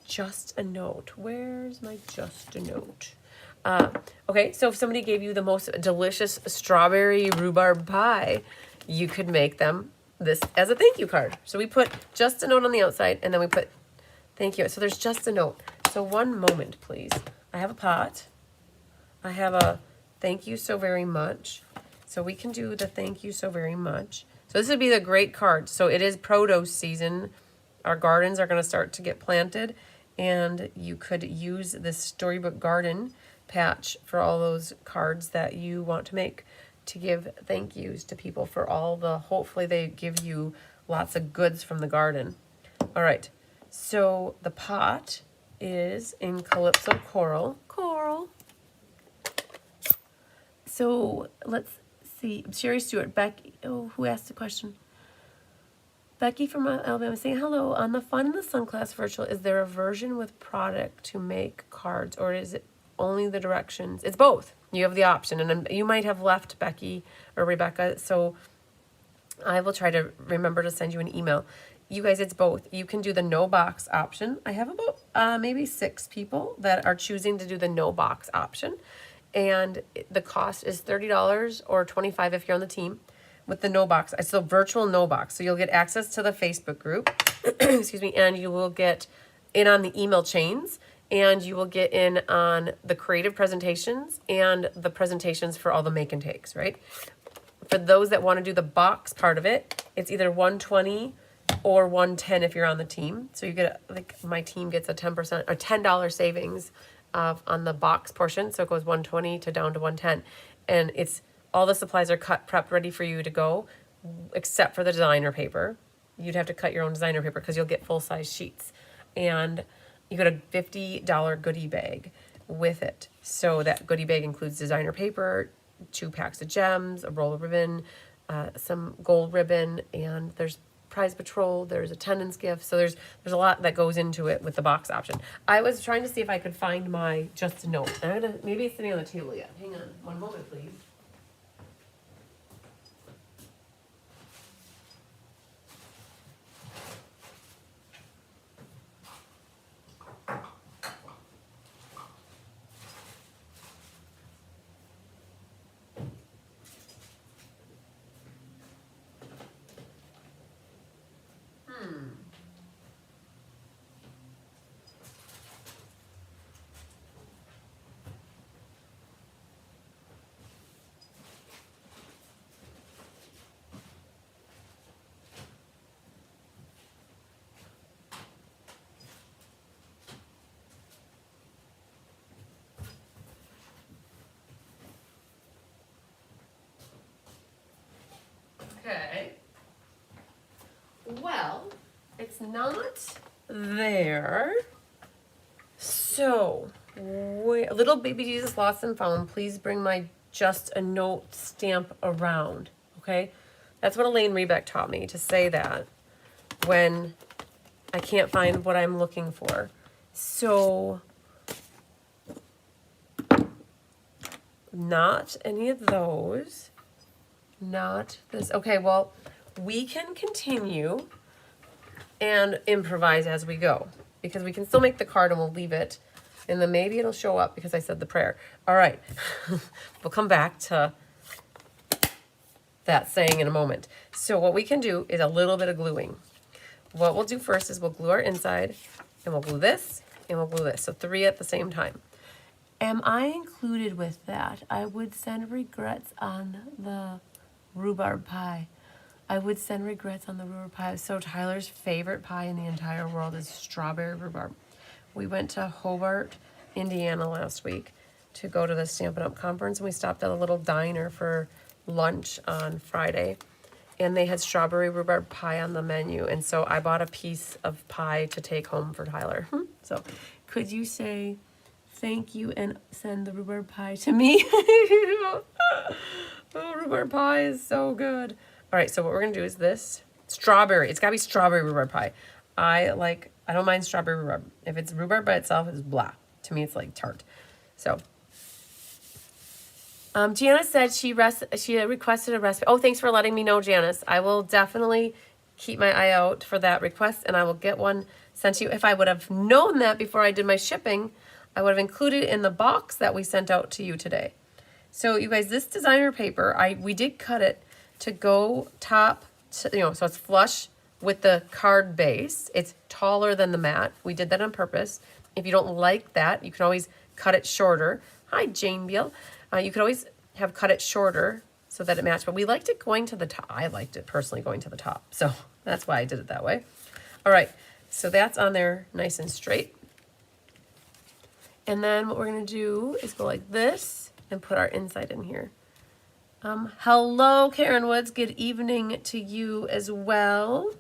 just a note. Where's my just a note? Okay, so if somebody gave you the most delicious strawberry rhubarb pie, you could make them this as a thank you card. So we put just a note on the outside, and then we put thank you. So there's just a note. So one moment, please. I have a pot. I have a thank you so very much. So we can do the thank you so very much. So this would be the great card. So it is produce season. Our gardens are going to start to get planted, and you could use this Storybook Garden patch for all those cards that you want to make to give thank yous to people for all the, hopefully they give you lots of goods from the garden. All right, so the pot is in Calypso Coral. So let's see, Sherry Stewart, Becky, who asked the question? Becky from Alabama saying, hello, on the Fun in the Sun class virtual, is there a version with product to make cards, or is it only the directions? It's both. You have the option, and you might have left, Becky or Rebecca, so I will try to remember to send you an email. You guys, it's both. You can do the no box option. I have about maybe 6 people that are choosing to do the no box option, and the cost is $30 or $25 if you're on the team. With the no box, it's a virtual no box. So you'll get access to the Facebook group, excuse me, and you will get in on the email chains, and you will get in on the creative presentations and the presentations for all the make and takes, right? For those that want to do the box part of it, it's either $120 or $110 if you're on the team. So you get, like, my team gets a 10% or $10 savings on the box portion. So it goes $120 to down to $110, and it's all the supplies are cut, prepped, ready for you to go, except for the designer paper. You'd have to cut your own designer paper because you'll get full-size sheets. And you get a $50 goodie bag with it. So that goodie bag includes designer paper, 2 packs of gems, a roll of ribbon, some gold ribbon, and there's prize patrol, there's attendance gift. So there's a lot that goes into it with the box option. I was trying to see if I could find my just a note. Maybe it's sitting on the table yet. Hang on one moment, please. not there. So, little baby Jesus lost and found, please bring my just a note stamp around, okay? That's what Elaine Rebeck taught me, to say that when I can't find what I'm looking for. So, not any of those. Not this. Okay, well, we can continue and improvise as we go, because we can still make the card and we'll leave it, and then maybe it'll show up because I said the prayer. All right, we'll come back to that saying in a moment. So what we can do is a little bit of gluing. What we'll do first is we'll glue our inside, and we'll glue this, and we'll glue this. So 3 at the same time. Am I included with that? I would send regrets on the rhubarb pie. I would send regrets on the rhubarb pie. So Tyler's favorite pie in the entire world is strawberry rhubarb. We went to Hobart, Indiana last week to go to the Stampin' Up! Conference, and we stopped at a little diner for lunch on Friday. And they had strawberry rhubarb pie on the menu. And so I bought a piece of pie to take home for Tyler. So could you say thank you and send the rhubarb pie to me? Oh, rhubarb pie is so good. All right, so what we're gonna do is this. Strawberry, it's gotta be strawberry rhubarb pie. I don't mind strawberry rhubarb. If it's rhubarb by itself, it's blah. To me, it's like tart. So, Janice said she requested a recipe. Oh, thanks for letting me know, Janice. I will definitely keep my eye out for that request, and I will get one sent to you. If I would have known that before I did my shipping, I would have included it in the box that we sent out to you today. So you guys, this designer paper, we did cut it to go top, so it's flush with the card base. It's taller than the mat. We did that on purpose. If you don't like that, you can always cut it shorter. Hi, Jane Beal. You could always have cut it shorter so that it matched, but we liked it going to the top. I liked it personally going to the top, so that's why I did it that way. All right, so that's on there nice and straight. And then what we're gonna do is go like this and put our inside in here. Hello, Karen Woods. Good evening to you as well.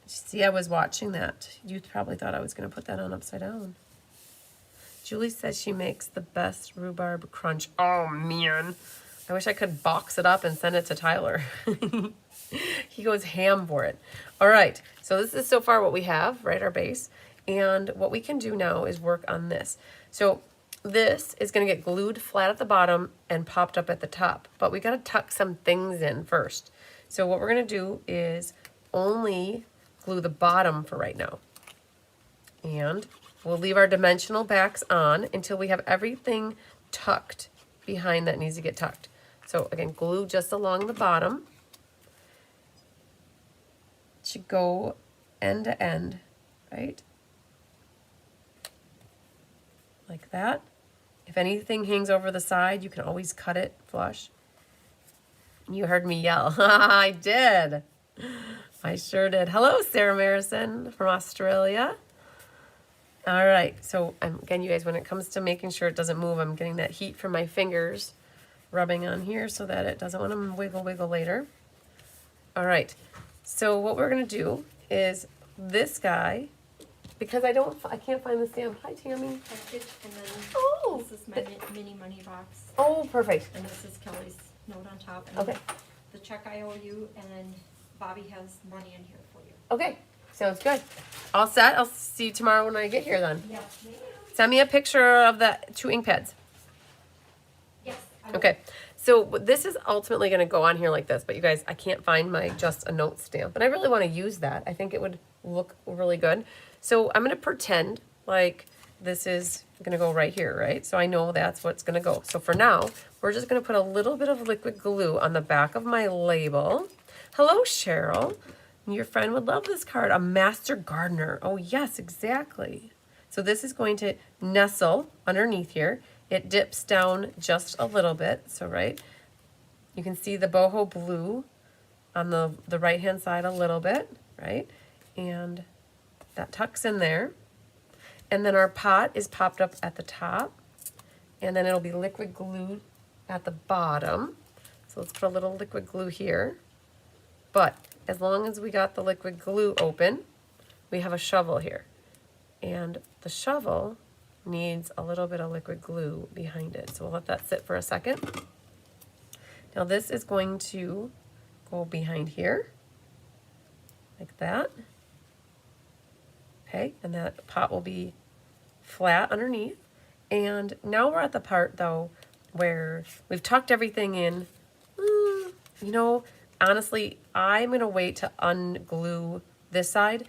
See, I was watching that. You probably thought I was going to put that on upside down. Julie says she makes the best rhubarb crunch. Oh, man. I wish I could box it up and send it to Tyler. He goes ham for it. All right. So this is so far what we have, right? Our base. And what we can do now is work on this. So this is going to get glued flat at the bottom and popped up at the top. But we got to tuck some things in first. So what we're going to do is only glue the bottom for right now. And we'll leave our dimensional backs on until we have everything tucked behind that needs to get tucked. So again, glue just along the bottom. It should go end to end, right? Like that. If anything hangs over the side, you can always cut it flush. You heard me yell. I did. I sure did. Hello, Sarah Marison from Australia. All right. So again, you guys, when it comes to making sure it doesn't move, I'm getting that heat from my fingers rubbing on here so that it doesn't want to wiggle later. All right. So what we're going to do is this guy, because I can't find the stamp. Hi, Tammy. Package, and then this is my mini money box. Oh, perfect. And this is Kelly's note on top. And Okay. The check I owe you, and then Bobby has money in here for you. Okay. Sounds good. All set. I'll see you tomorrow when I get here then. Yes, ma'am. Send me a picture of the 2 ink pads. Yes. I will. Okay. So this is ultimately going to go on here like this, but you guys, I can't find my just a note stamp, and I really want to use that. I think it would look really good. So I'm going to pretend like this is going to go right here, right? So I know that's what's going to go. So for now, we're just going to put a little bit of liquid glue on the back of my label. Hello, Cheryl. Your friend would love this card, a master gardener. Oh, yes, exactly. So this is going to nestle underneath here. It dips down just a little bit. So, right, you can see the boho blue on the right-hand side a little bit, right? And that tucks in there. And then our pot is popped up at the top. And then it'll be liquid glue at the bottom. So let's put a little liquid glue here. But as long as we got the liquid glue open, we have a shovel here. And the shovel needs a little bit of liquid glue behind it. So we'll let that sit for a second. Now this is going to go behind here, like that. Okay, and that pot will be flat underneath. And now we're at the part though where we've tucked everything in. You know, honestly, I'm gonna wait to unglue this side,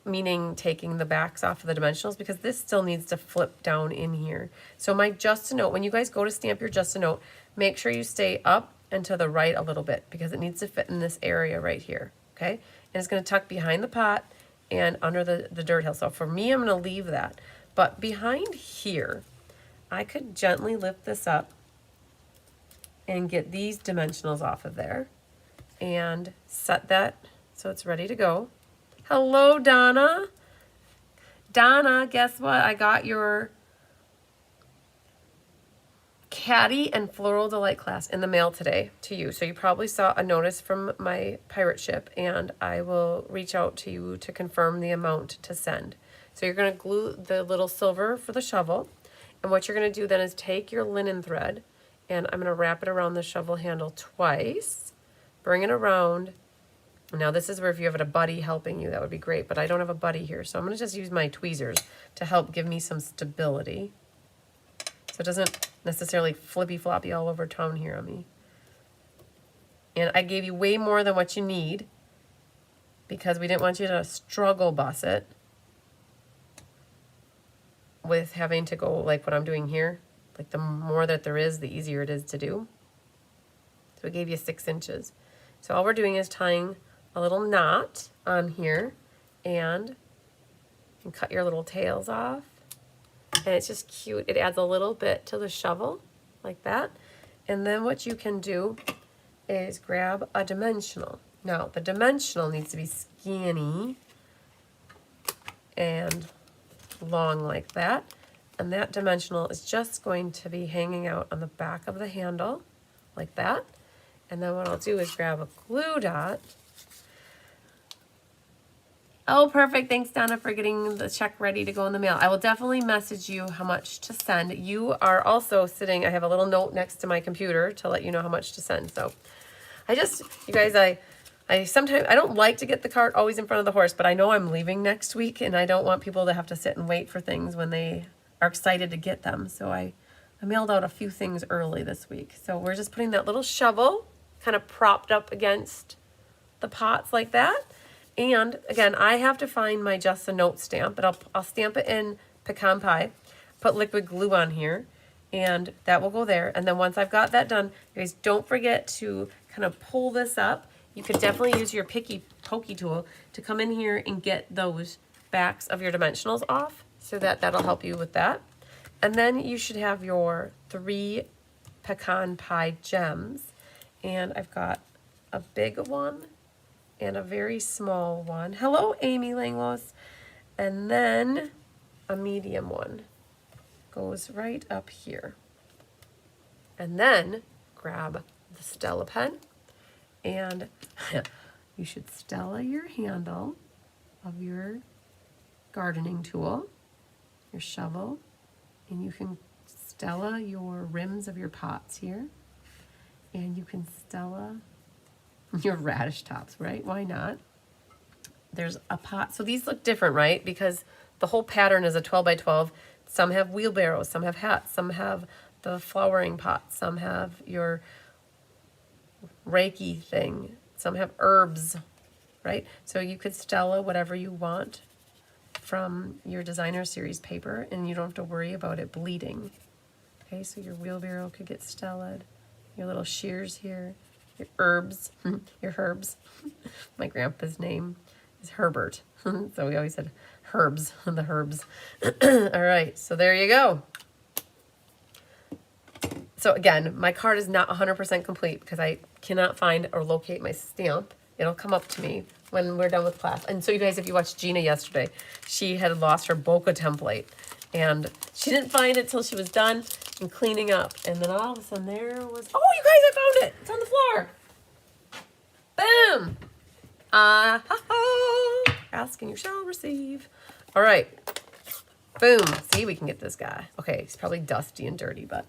meaning taking the backs off of the dimensionals, because this still needs to flip down in here. So my just a note, when you guys go to stamp your just a note, make sure you stay up and to the right a little bit because it needs to fit in this area right here, okay? And it's gonna tuck behind the pot and under the dirt hill. So for me, I'm gonna leave that. But behind here, I could gently lift this up and get these dimensionals off of there and set that so it's ready to go. Hello, Donna. Donna, guess what? I got your Caddy and Floral Delight class in the mail today to you. So you probably saw a notice from my pirate ship, and I will reach out to you to confirm the amount to send. So you're going to glue the little silver for the shovel. And what you're going to do then is take your linen thread, and I'm going to wrap it around the shovel handle twice, bring it around. Now this is where if you have a buddy helping you, that would be great, but I don't have a buddy here. So I'm going to just use my tweezers to help give me some stability. So it doesn't necessarily flippy floppy all over town here on me. And I gave you way more than what you need because we didn't want you to struggle bus it with having to go like what I'm doing here. Like the more that there is, the easier it is to do. So we gave you 6 inches. So all we're doing is tying a little knot on here, and you can cut your little tails off. And it's just cute. It adds a little bit to the shovel, like that. And then what you can do is grab a dimensional. Now, the dimensional needs to be skinny and long like that. And that dimensional is just going to be hanging out on the back of the handle, like that. And then what I'll do is grab a glue dot. Oh, perfect. Thanks, Donna, for getting the check ready to go in the mail. I will definitely message you how much to send. You are also sitting, I have a little note next to my computer to let you know how much to send. So you guys, I sometimes, I don't like to get the cart always in front of the horse, but I know I'm leaving next week and I don't want people to have to sit and wait for things when they are excited to get them. So I mailed out a few things early this week. So we're just putting that little shovel kind of propped up against the pots like that. And again, I have to find my Just a Note stamp, but I'll stamp it in pecan pie, put liquid glue on here, and that will go there. And then once I've got that done, you guys don't forget to kind of pull this up. You could definitely use your pokey tool to come in here and get those backs of your dimensionals off, so that'll help you with that. And then you should have your 3 pecan pie gems. And I've got a big one and a very small one. Hello, Amy Langlos. And then a medium one goes right up here. And then grab the Stella pen, and you should Stella your handle of your gardening tool, your shovel, and you can Stella your rims of your pots here, and you can Stella your radish tops, right? Why not? There's a pot. So these look different, right? Because the whole pattern is a 12 by 12. Some have wheelbarrows, some have hats, some have the flowering pot, some have your Reiki thing, some have herbs, right? So you could Stella whatever you want from your designer series paper, and you don't have to worry about it bleeding. Okay, so your wheelbarrow could get Stellaed, your little shears here, your herbs, your herbs. My grandpa's name is Herbert, so we always said herbs, the herbs. All right, so there you go. So again, my card is not 100% complete because I cannot find or locate my stamp. It'll come up to me when we're done with class. And so you guys, if you watched Gina yesterday, she had lost her bokeh template, and she didn't find it till she was done and cleaning up. And then all of a sudden there was, oh, you guys, I found it. It's on the floor. Boom. Ha ha. Ask and you shall receive. All right. Boom. See, we can get this guy. Okay, he's probably dusty and dirty, but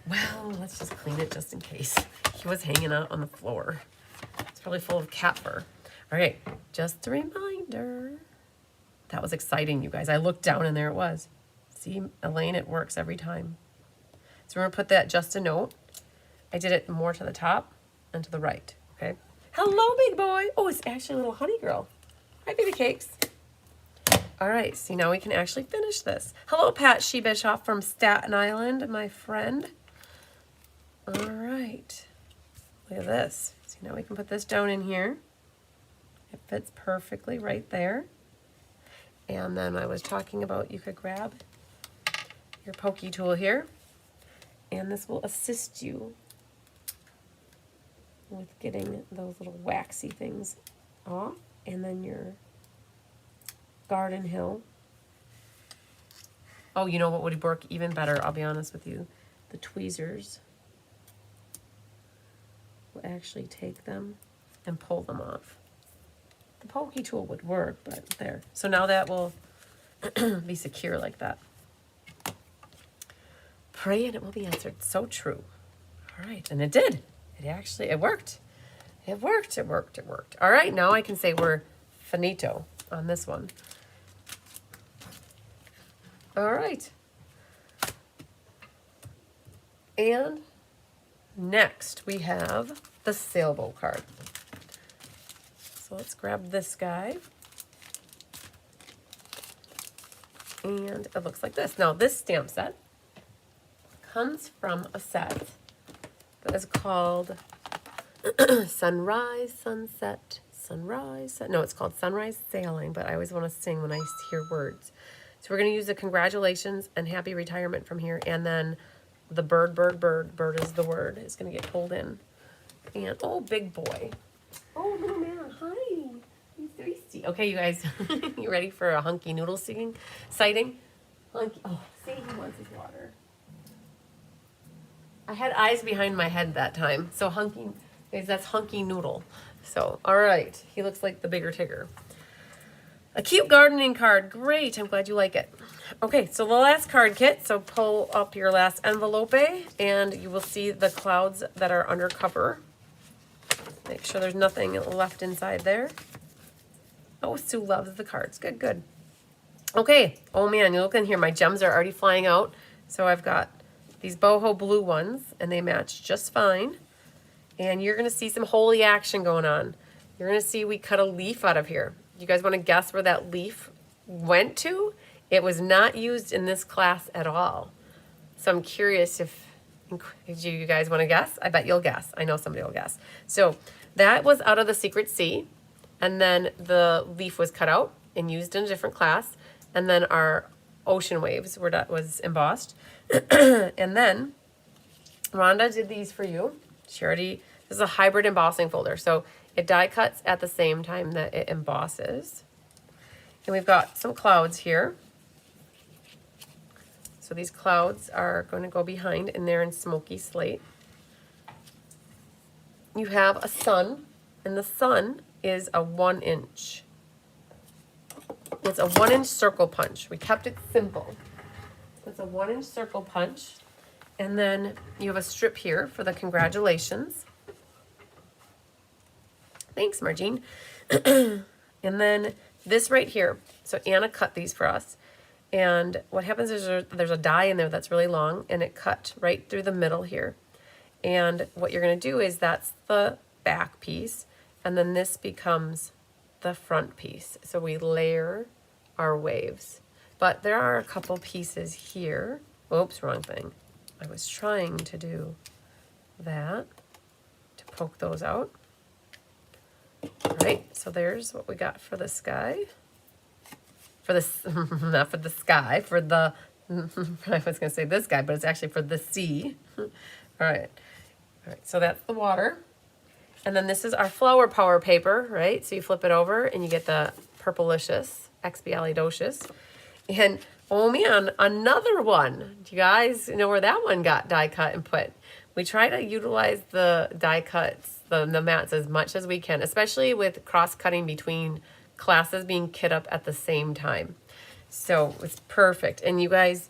well, let's just clean it just in case. He was hanging out on the floor. It's probably full of cat fur. All right, just a reminder. That was exciting, you guys. I looked down and there it was. See, Elaine, it works every time. So we're gonna put that just a note. I did it more to the top and to the right, okay? Hello, big boy. Oh, it's actually a little honey girl. Hi, baby cakes. All right, see, now we can actually finish this. Hello, Pat Shebishoff from Staten Island, my friend. All right, look at this. See, now we can put this down in here. It fits perfectly right there. And then I was talking about you could grab your pokey tool here, and this will assist you with getting those little waxy things off. And then your garden hill. Oh, you know what would work even better? I'll be honest with you. The tweezers will actually take them and pull them off. The pokey tool would work, but there. So now that will be secure like that. Pray and it will be answered. So true. All right, and it did. It worked. It worked, it worked, it worked. All right, now I can say we're finito on this one. All right. And next we have the Sailboat card. So let's grab this guy. And it looks like this. Now this stamp set comes from a set that is called Sunrise, Sunset, Sunrise. No, it's called Sunrise Sailing, but I always want to sing when I hear words. So we're going to use the congratulations and happy retirement from here, and then the bird is the word, is going to get pulled in. And, oh, big boy. Oh, little man, hi. He's thirsty. Okay, you guys, you ready for a hunky noodle sighting? Hunky, oh, see, he wants his water. I had eyes behind my head that time, so hunky, guys, that's hunky noodle. So, all right, he looks like the bigger Tigger. A cute gardening card. Great. I'm glad you like it. Okay, so the last card kit. So pull up your last envelope and you will see the clouds that are under cover. Make sure there's nothing left inside there. Oh, Sue loves the cards. Good, good. Okay. Oh, man, you look in here. My gems are already flying out. So I've got these boho blue ones, and they match just fine. And you're going to see some holy action going on. You're going to see we cut a leaf out of here. You guys want to guess where that leaf went to? It was not used in this class at all. So I'm curious if you guys want to guess. I bet you'll guess. I know somebody will guess. So that was out of the Secret Sea. And then the leaf was cut out and used in a different class. And then our ocean waves was embossed. And then Rhonda did these for you. She already, this is a hybrid embossing folder. So it die cuts at the same time that it embosses. And we've got some clouds here. So these clouds are going to go behind, and they're in smoky slate. You have a sun, and the sun is a 1 inch. It's a 1 inch circle punch. We kept it simple. It's a 1 inch circle punch. And then you have a strip here for the congratulations. Thanks, Margine. And then this right here. So Anna cut these for us. And what happens is there's a die in there that's really long, and it cut right through the middle here. And what you're going to do is that's the back piece, and then this becomes the front piece. So we layer our waves. But there are a couple pieces here. Oops, wrong thing. I was trying to do that to poke those out. All right, so there's what we got for the sky. For this, not for the sky, for the, I was going to say this guy, but it's actually for the sea. All right, so that's the water. And then this is our flower power paper, right? So you flip it over and you get the purplicious, expialidocious. And oh man, another one. Do you guys know where that one got die cut and put? We try to utilize the die cuts, the mats as much as we can, especially with cross-cutting between classes being kit up at the same time. So it's perfect. And you guys,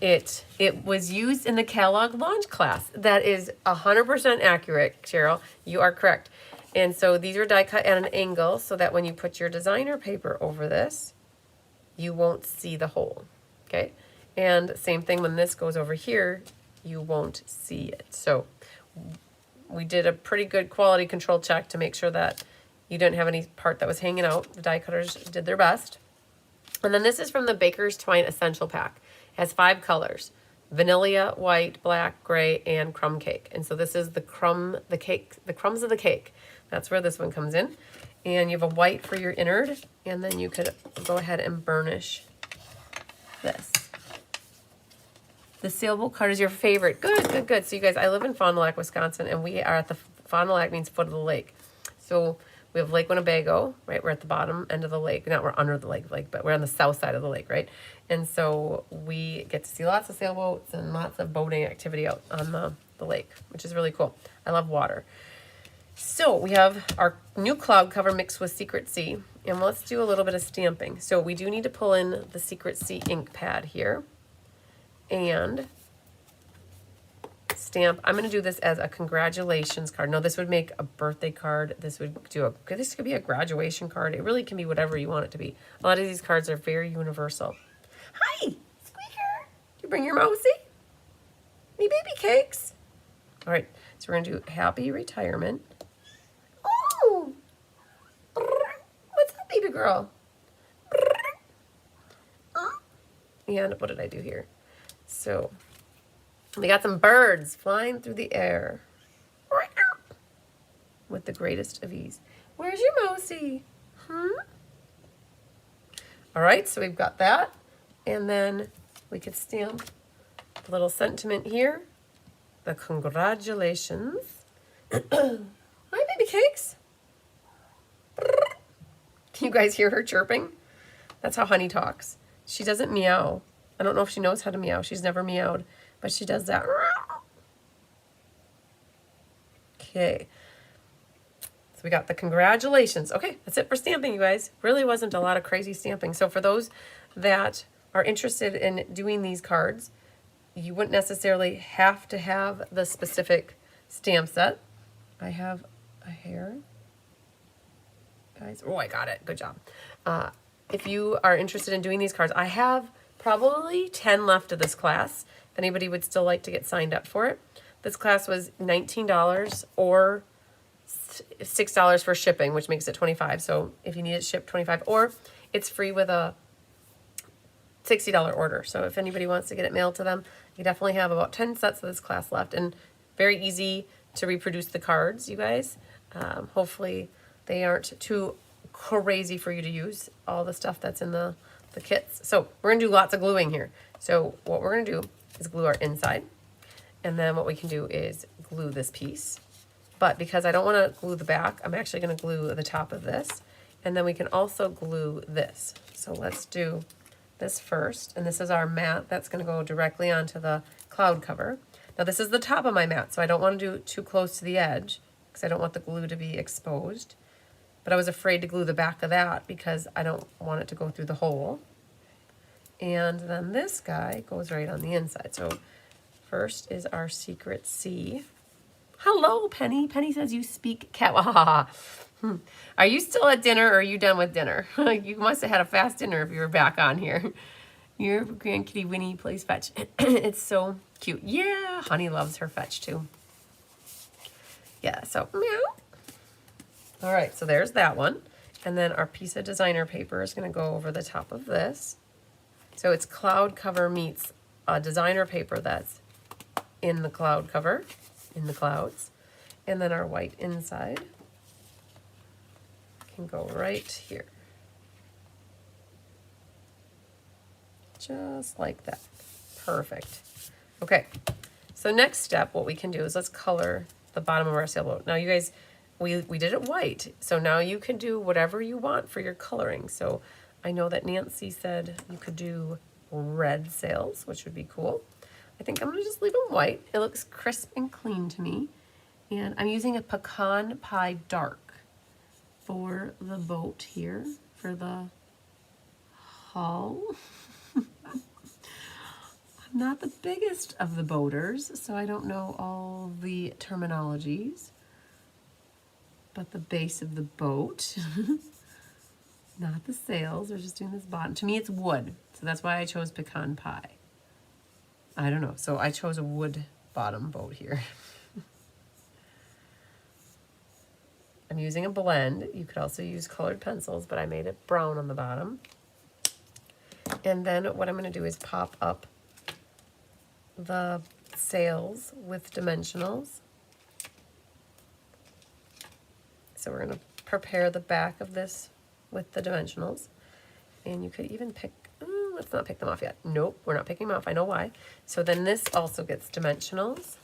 it was used in the catalog launch class. That is 100% accurate, Cheryl. You are correct. And so these are die cut at an angle so that when you put your designer paper over this, you won't see the hole, okay? And same thing when this goes over here, you won't see it. So we did a pretty good quality control check to make sure that you didn't have any part that was hanging out. The die cutters did their best. And then this is from the Baker's Twine Essential Pack. It has 5 colors: vanilla, white, black, gray, and crumb cake. And so this is the crumbs of the cake. That's where this one comes in. And you have a white for your innard, and then you could go ahead and burnish this. The Sailboat card is your favorite. Good, good, good. So you guys, I live in Fond du Lac, Wisconsin, and we are at the, Fond du Lac means foot of the lake. So we have Lake Winnebago, right? We're at the bottom end of the lake. Not we're under the lake, but we're on the south side of the lake, right? And so we get to see lots of sailboats and lots of boating activity out on the lake, which is really cool. I love water. So we have our new cloud cover mixed with Secret Sea, and let's do a little bit of stamping. So we do need to pull in the Secret Sea ink pad here and stamp. I'm going to do this as a congratulations card. No, this would make a birthday card. This could be a graduation card. It really can be whatever you want it to be. A lot of these cards are very universal. Hi, Squeaker. Did you bring your mousey? Me baby cakes. All right, so we're going to do happy retirement. Oh, what's up, baby girl? And what did I do here? So we got some birds flying through the air with the greatest of ease. Where's your mousey? All right, so we've got that. And then we could stamp a little sentiment here. The congratulations. Hi, baby cakes. Can you guys hear her chirping? That's how Honey talks. She doesn't meow. I don't know if she knows how to meow. She's never meowed, but she does that. Okay. So we got the congratulations. Okay, that's it for stamping, you guys. Really wasn't a lot of crazy stamping. So for those that are interested in doing these cards, you wouldn't necessarily have to have the specific stamp set. I have a hair. Guys, oh, I got it. Good job. If you are interested in doing these cards, I have probably 10 left of this class. If anybody would still like to get signed up for it. This class was $19 or $6 for shipping, which makes it $25. So if you need it shipped, $25, or it's free with a $60 order. So if anybody wants to get it mailed to them, you definitely have about 10 sets of this class left, and very easy to reproduce the cards, you guys. Hopefully they aren't too crazy for you to use all the stuff that's in the kits. So we're gonna do lots of gluing here. So what we're gonna do is glue our inside, and then what we can do is glue this piece. But because I don't wanna glue the back, I'm actually gonna glue the top of this, and then we can also glue this. So let's do this first, and this is our mat that's going to go directly onto the cloud cover. Now this is the top of my mat, so I don't want to do it too close to the edge because I don't want the glue to be exposed. But I was afraid to glue the back of that because I don't want it to go through the hole. And then this guy goes right on the inside. So first is our Secret Sea. Hello, Penny. Penny says you speak cat. Are you still at dinner, or are you done with dinner? You must have had a fast dinner if you were back on here. Your grandkitty Winnie plays fetch. It's so cute. Yeah, Honey loves her fetch too. Yeah, so meow. All right, so there's that one. And then our piece of designer paper is going to go over the top of this. So it's cloud cover meets a designer paper that's in the cloud cover, in the clouds. And then our white inside can go right here. Just like that. Perfect. Okay, so next step, what we can do is let's color the bottom of our sailboat. Now you guys, we did it white, so now you can do whatever you want for your coloring. So I know that Nancy said you could do red sails, which would be cool. I think I'm gonna just leave them white. It looks crisp and clean to me. And I'm using a pecan pie dark for the boat here, for the hull. I'm not the biggest of the boaters, so I don't know all the terminologies. But the base of the boat, not the sails, we're just doing this bottom. To me it's wood, so that's why I chose pecan pie. I don't know, so I chose a wood bottom boat here. I'm using a blend. You could also use colored pencils, but I made it brown on the bottom. And then what I'm going to do is pop up the sails with dimensionals. So we're going to prepare the back of this with the dimensionals. And you could even pick, let's not pick them off yet. Nope, we're not picking them off. I know why. So then this also gets dimensionals.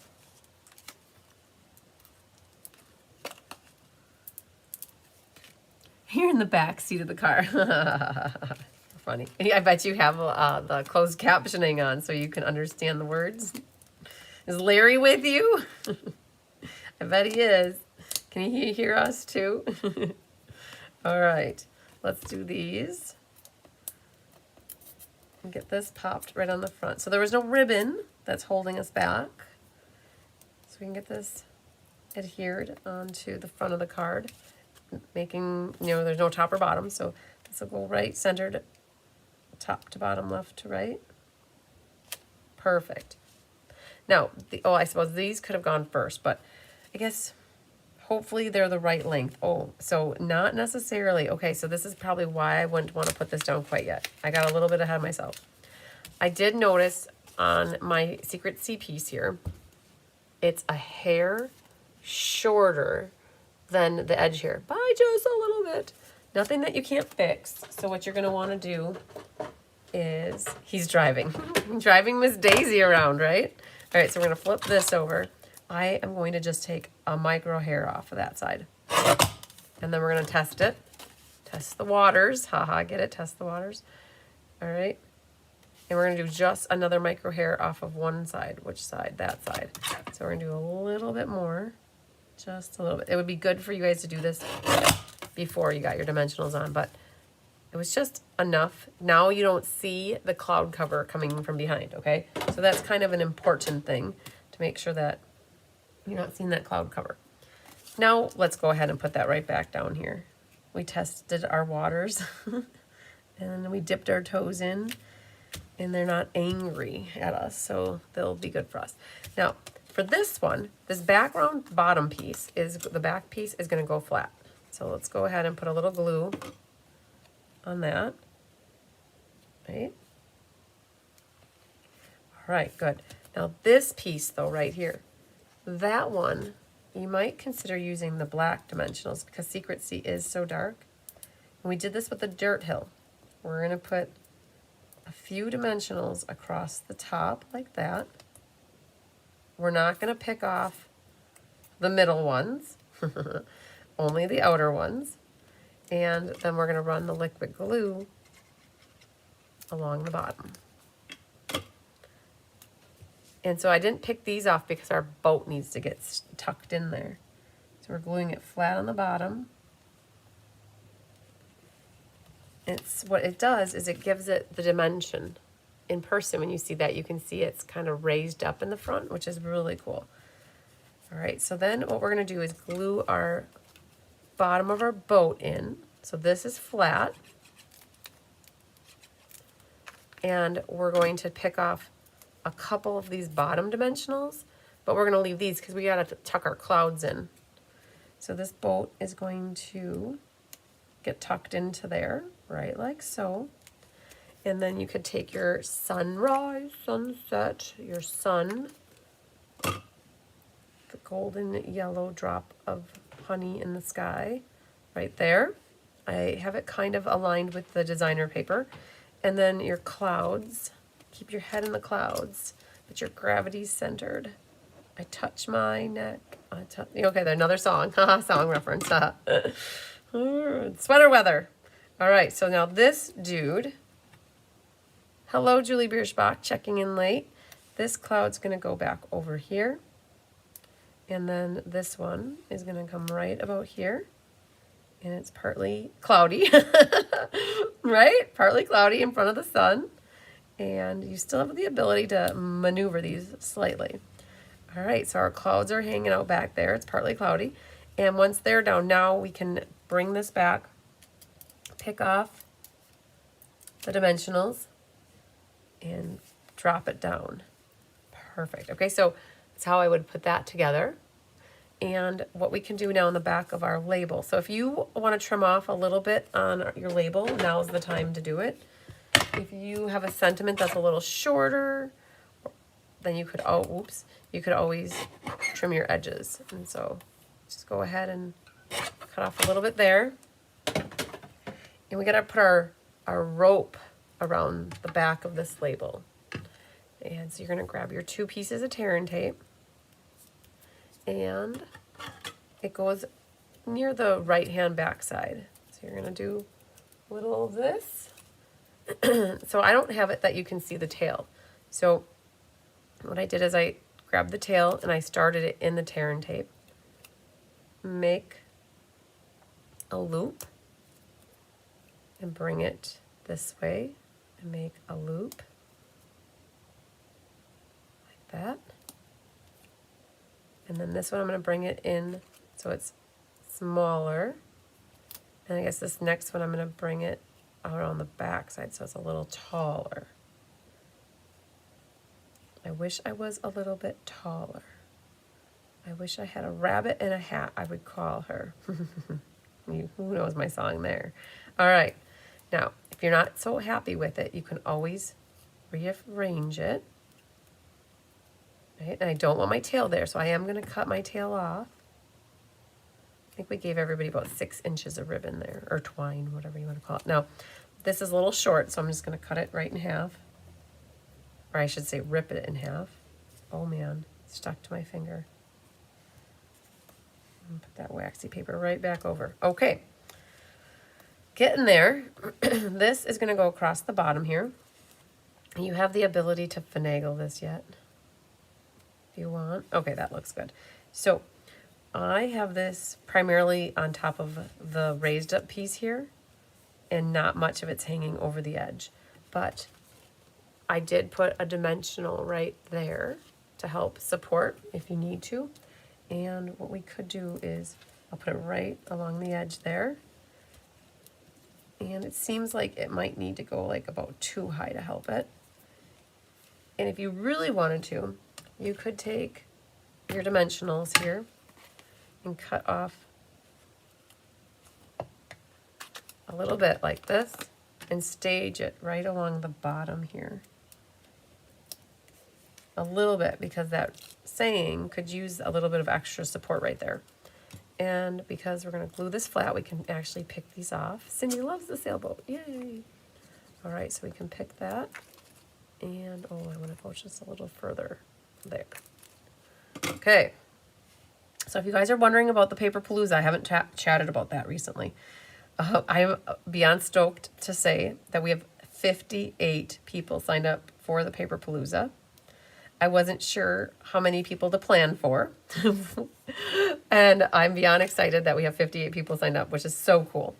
You're in the back seat of the car. Funny. I bet you have the closed captioning on so you can understand the words. Is Larry with you? I bet he is. Can he hear us too? All right, let's do these. And get this popped right on the front. So there was no ribbon that's holding us back. So we can get this adhered onto the front of the card, making, there's no top or bottom, so this will go right centered, top to bottom, left to right. Perfect. Now, I suppose these could have gone first, but I guess hopefully they're the right length. Oh, so not necessarily. Okay, so this is probably why I wouldn't want to put this down quite yet. I got a little bit ahead of myself. I did notice on my Secret C piece here, it's a hair shorter than the edge here, by just a little bit. Nothing that you can't fix. So what you're gonna wanna do is, he's driving. Driving Miss Daisy around, right? All right, so we're gonna flip this over. I am going to just take a micro hair off of that side. And then we're gonna test it. Test the waters, haha, get it, test the waters. All right, and we're gonna do just another micro hair off of one side. Which side? That side. So we're gonna do a little bit more. Just a little bit. It would be good for you guys to do this before you got your dimensionals on, but it was just enough. Now you don't see the cloud cover coming from behind, okay? So that's kind of an important thing to make sure that you're not seeing that cloud cover. Now let's go ahead and put that right back down here. We tested our waters and we dipped our toes in, and they're not angry at us, so they'll be good for us. Now, for this one, this background bottom piece is, the back piece is going to go flat. So let's go ahead and put a little glue on that. Right? All right, good. Now this piece though, right here, that one, you might consider using the black dimensionals because Secret Sea is so dark. And we did this with the dirt hill. We're going to put a few dimensionals across the top like that. We're not going to pick off the middle ones, only the outer ones. And then we're going to run the liquid glue along the bottom. And so I didn't pick these off because our boat needs to get tucked in there. So we're gluing it flat on the bottom. It's what it does is it gives it the dimension. In person, when you see that, you can see it's kind of raised up in the front, which is really cool. All right, so then what we're going to do is glue our bottom of our boat in. So this is flat. And we're going to pick off a couple of these bottom dimensionals, but we're going to leave these because we got to tuck our clouds in. So this boat is going to get tucked into there, right like so. And then you could take your sunrise, sunset, your sun, the golden yellow drop of honey in the sky right there. I have it kind of aligned with the designer paper. And then your clouds, keep your head in the clouds, but your gravity's centered. I touch my neck. Okay, there's another song, song reference. Sweater weather. All right, so now this dude, hello, Julie Bierschbach, checking in late. This cloud's going to go back over here. And then this one is going to come right about here. And it's partly cloudy, right? Partly cloudy in front of the sun. And you still have the ability to maneuver these slightly. All right, so our clouds are hanging out back there. It's partly cloudy. And once they're down, now we can bring this back, pick off the dimensionals, and drop it down. Perfect. Okay, so that's how I would put that together. And what we can do now in the back of our label. So if you want to trim off a little bit on your label, now's the time to do it. If you have a sentiment that's a little shorter, then you could, you could always trim your edges. And so just go ahead and cut off a little bit there. And we got to put our rope around the back of this label. And so you're going to grab your 2 pieces of tearing tape, and it goes near the right hand back side. So you're going to do a little of this. So I don't have it that you can see the tail. So what I did is I grabbed the tail and I started it in the tearing tape. Make a loop and bring it this way and make a loop like that. And then this one I'm going to bring it in so it's smaller. And I guess this next one I'm going to bring it out on the back side so it's a little taller. I wish I was a little bit taller. I wish I had a rabbit in a hat, I would call her. Who knows my song there? All right. Now, if you're not so happy with it, you can always rearrange it. Right? And I don't want my tail there, so I am going to cut my tail off. I think we gave everybody about 6 inches of ribbon there, or twine, whatever you want to call it. Now, this is a little short, so I'm just going to cut it right in half. Or I should say rip it in half. Oh man, it's stuck to my finger. Put that waxy paper right back over. Okay, getting there. This is going to go across the bottom here. You have the ability to finagle this yet, if you want. Okay, that looks good. So I have this primarily on top of the raised up piece here, and not much of it's hanging over the edge. But I did put a dimensional right there to help support if you need to. And what we could do is I'll put it right along the edge there. And it seems like it might need to go like about 2 high to help it. And if you really wanted to, you could take your dimensionals here and cut off a little bit like this and stage it right along the bottom here. A little bit, because that saying could use a little bit of extra support right there. And because we're going to glue this flat, we can actually pick these off. Cindy loves the sailboat. Yay! All right, so we can pick that. And, oh, I want to go just a little further there. Okay. So if you guys are wondering about the Paper Palooza, I haven't chatted about that recently. I'm beyond stoked to say that we have 58 people signed up for the Paper Palooza. I wasn't sure how many people to plan for. And I'm beyond excited that we have 58 people signed up, which is so cool.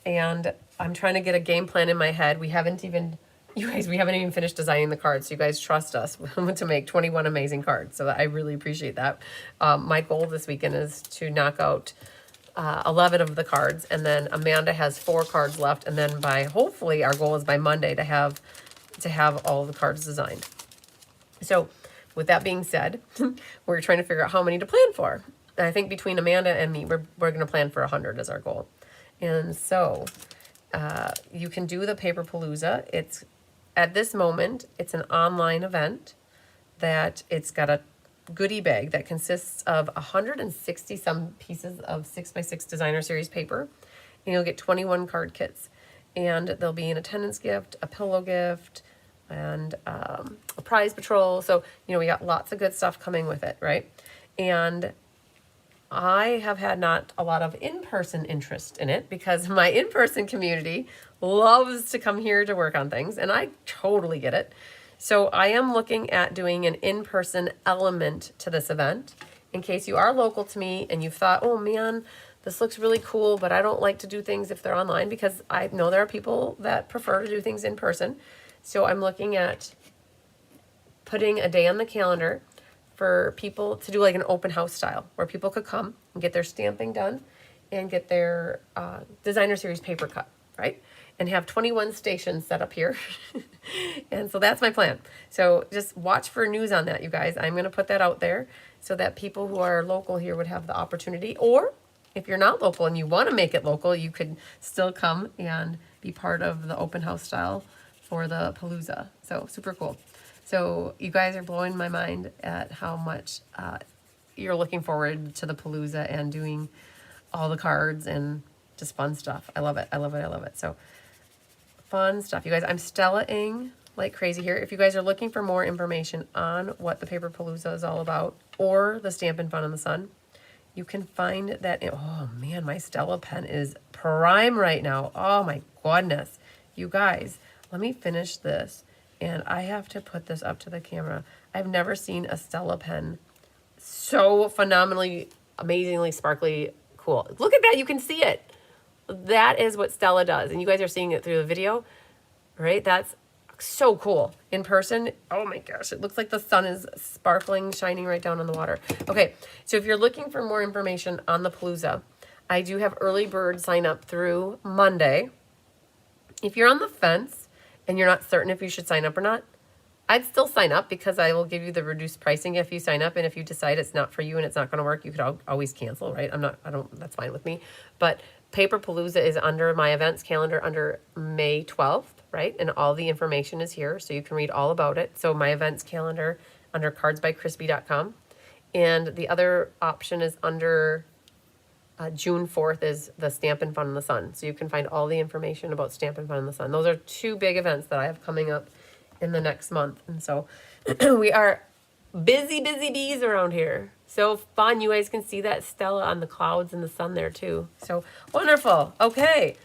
And I'm trying to get a game plan in my head. We haven't even finished designing the cards. So you guys trust us to make 21 amazing cards. So I really appreciate that. My goal this weekend is to knock out 11 of the cards. And then Amanda has 4 cards left. And then hopefully our goal is by Monday to have all the cards designed. So with that being said, we're trying to figure out how many to plan for. And I think between Amanda and me, we're going to plan for 100 as our goal. And so you can do the Paper Palooza. It's at this moment, it's an online event that it's got a goodie bag that consists of 160 some pieces of 6x6 designer series paper. And you'll get 21 card kits. And there'll be an attendance gift, a pillow gift, and a prize patrol. So, we got lots of good stuff coming with it, right? And I have had not a lot of in-person interest in it because my in-person community loves to come here to work on things, and I totally get it. So I am looking at doing an in-person element to this event in case you are local to me and you've thought, oh man, this looks really cool, but I don't like to do things if they're online because I know there are people that prefer to do things in person. So I'm looking at putting a day on the calendar for people to do like an open house style where people could come and get their stamping done and get their designer series paper cut, right? And have 21 stations set up here. And so that's my plan. So just watch for news on that, you guys. I'm going to put that out there so that people who are local here would have the opportunity. Or if you're not local and you want to make it local, you could still come and be part of the open house style for the Palooza. So super cool. So you guys are blowing my mind at how much you're looking forward to the Palooza and doing all the cards and just fun stuff. I love it. I love it. I love it. So fun stuff. You guys, I'm Stella-ing like crazy here. If you guys are looking for more information on what the Paper Palooza is all about or the Stampin' Fun in the Sun, you can find that. Oh man, my Stella pen is prime right now. Oh my goodness. You guys, let me finish this. And I have to put this up to the camera. I've never seen a Stella pen so phenomenally, amazingly sparkly cool. Look at that. You can see it. That is what Stella does. And you guys are seeing it through the video, right? That's so cool. In person, oh my gosh, it looks like the sun is sparkling, shining right down on the water. Okay, so if you're looking for more information on the Palooza, I do have early bird sign up through Monday. If you're on the fence and you're not certain if you should sign up or not, I'd still sign up because I will give you the reduced pricing if you sign up. And if you decide it's not for you and it's not going to work, you could always cancel, right? That's fine with me. But Paper Palooza is under my events calendar under May 12th, right? And all the information is here, so you can read all about it. So my events calendar under cardsbycrispy.com. And the other option is under June 4th is the Stampin' Fun in the Sun. So you can find all the information about Stampin' Fun in the Sun. Those are two big events that I have coming up in the next month. And so we are busy bees around here. So fun. You guys can see that Stella on the clouds and the sun there too. So wonderful. Okay.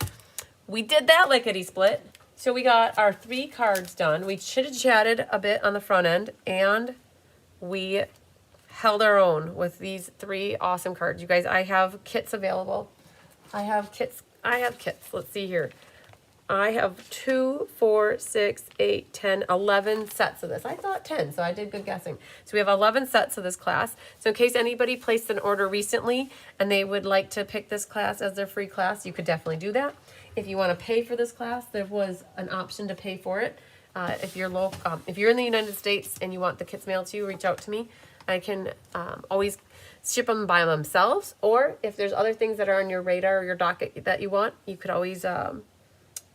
We did that lickety split. So we got our 3 cards done. We chitchatted a bit on the front end and we held our own with these 3 awesome cards. You guys, I have kits available. I have kits. Let's see here. I have 2, 4, 6, 8, 10, 11 sets of this. I thought 10, so I did good guessing. So we have 11 sets of this class. So in case anybody placed an order recently and they would like to pick this class as their free class, you could definitely do that. If you want to pay for this class, there was an option to pay for it. If you're local, if you're in the United States and you want the kits mailed to you, reach out to me. I can always ship them by themselves, or if there's other things that are on your radar or your docket that you want, you could always